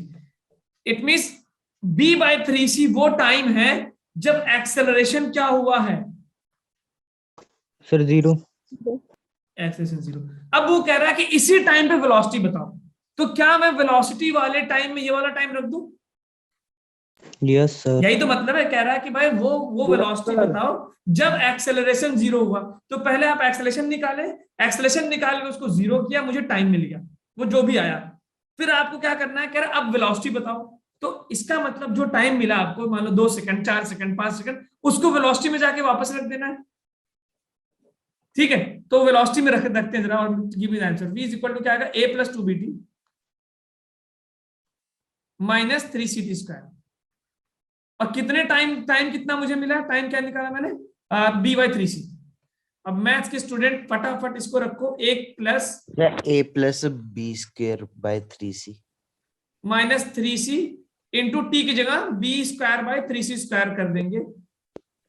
It means b by 3c वो टाइम है जब एक्सेलरेशन क्या हुआ है? Sir, 0. Acceleration zero. अब वो कह रहा है कि इसी टाइम पे वेलोसिटी बताओ। तो क्या मैं वेलोसिटी वाले टाइम में ये वाला टाइम रख दूं? Yes, sir. यही तो मतलब है, कह रहा है कि भाई वो वेलोसिटी बताओ जब एक्सेलरेशन जीरो हुआ। तो पहले आप एक्सेलरेशन निकाले, एक्सेलरेशन निकाल के उसको जीरो किया, मुझे टाइम मिल गया वो जो भी आया। फिर आपको क्या करना है, कह रहा है अब वेलोसिटी बताओ। तो इसका मतलब जो टाइम मिला आपको, मान लो 2 सेकंड, 4 सेकंड, 5 सेकंड, उसको वेलोसिटी में जाके वापस रख देना है। ठीक है, तो वेलोसिटी में रखते हैं जरा और give me the answer. v is equal to क्या आएगा? a plus 2bt minus 3ct square. और कितने टाइम कितना मुझे मिला? टाइम क्या निकाला मैंने? b by 3c। अब मैथ्स के स्टूडेंट फटाफट इसको रखो, 1 plus a plus b square by 3c minus 3c into t की जगह b square by 3c square कर देंगे।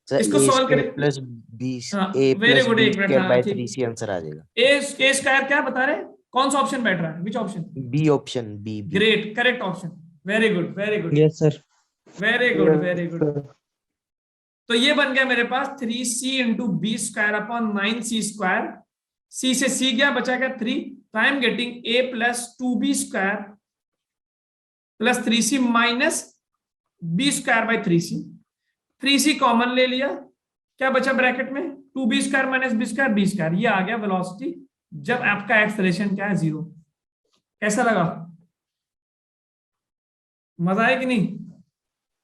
सर इसको a सॉल्व स्क्वायर करें। प्लस b हाँ, a very plus good, b एक मिनट, स्क्वायर हाँ, बाय ठीक। 3c आंसर आ जाएगा। ए स्क्वायर क्या बता रहे? कौन सा ऑप्शन बैठ रहा है? Which option? b option b b great, correct option. Very good very good Yes, sir. Very good very good. तो ये बन गया मेरे पास 3c into b square upon 9c square. c से c गया, बचा गया 3। तो I am getting a plus 2b square plus 3c minus b square by 3c। 3c common ले लिया, क्या बचा ब्रैकेट में? 2b square minus b square b square. ये आ गया वेलोसिटी जब आपका एक्सेलरेशन क्या है जीरो। कैसा लगा? मजा आया कि नहीं?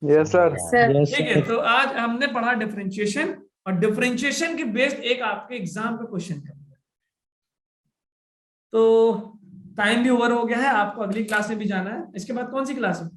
Yes, sir. Yes, ठीक है, sir. तो आज हमने पढ़ा डिफरेंशिएशन, और डिफरेंशिएशन के बेस्ड एक आपके एग्जाम का क्वेश्चन कर दिया। तो टाइम भी ओवर हो गया है, आपको अगली क्लास में भी जाना है। इसके बाद कौन सी क्लास है?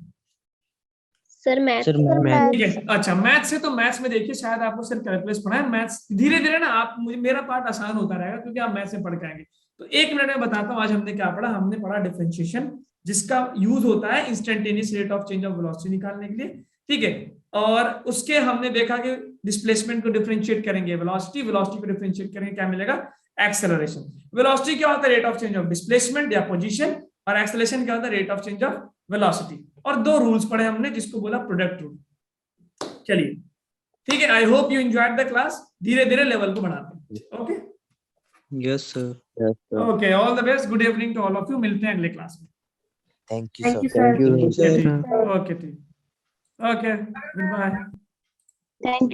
Sir math. सर ठीक है, अच्छा मैथ्स है, तो मैथ्स में देखिए शायद आपको सिर्फ कैलकुलस पढ़ा है। मैथ्स धीरे धीरे ना आप मुझे मेरा पार्ट आसान होता रहेगा क्योंकि आप मैथ्स से पढ़ के आएंगे। तो 1 मिनट में बताता हूँ आज हमने क्या पढ़ा। हमने पढ़ा डिफरेंशिएशन, जिसका यूज होता है instantaneous rate of change of velocity निकालने के लिए, ठीक है। और उसके हमने देखा कि डिस्प्लेसमेंट को डिफरेंशिएट करेंगे वेलोसिटी, वेलोसिटी को डिफरेंशिएट करेंगे क्या मिलेगा? एक्सेलरेशन। वेलोसिटी क्या होता है? Rate of change of displacement या पोजीशन, और एक्सेलरेशन क्या होता है? Rate of change of velocity. और 2 रूल्स पढ़े हमने जिसको बोला प्रोडक्ट रूल। चलिए ठीक है, I hope you enjoyed the class. धीरे धीरे लेवल को बढ़ाते हैं। Okay yes sir. Yes, sir. Okay, all the best, good evening to all of you. मिलते हैं अगले क्लास में। Thank you, sir. Thank you. Okay, good bye. Thank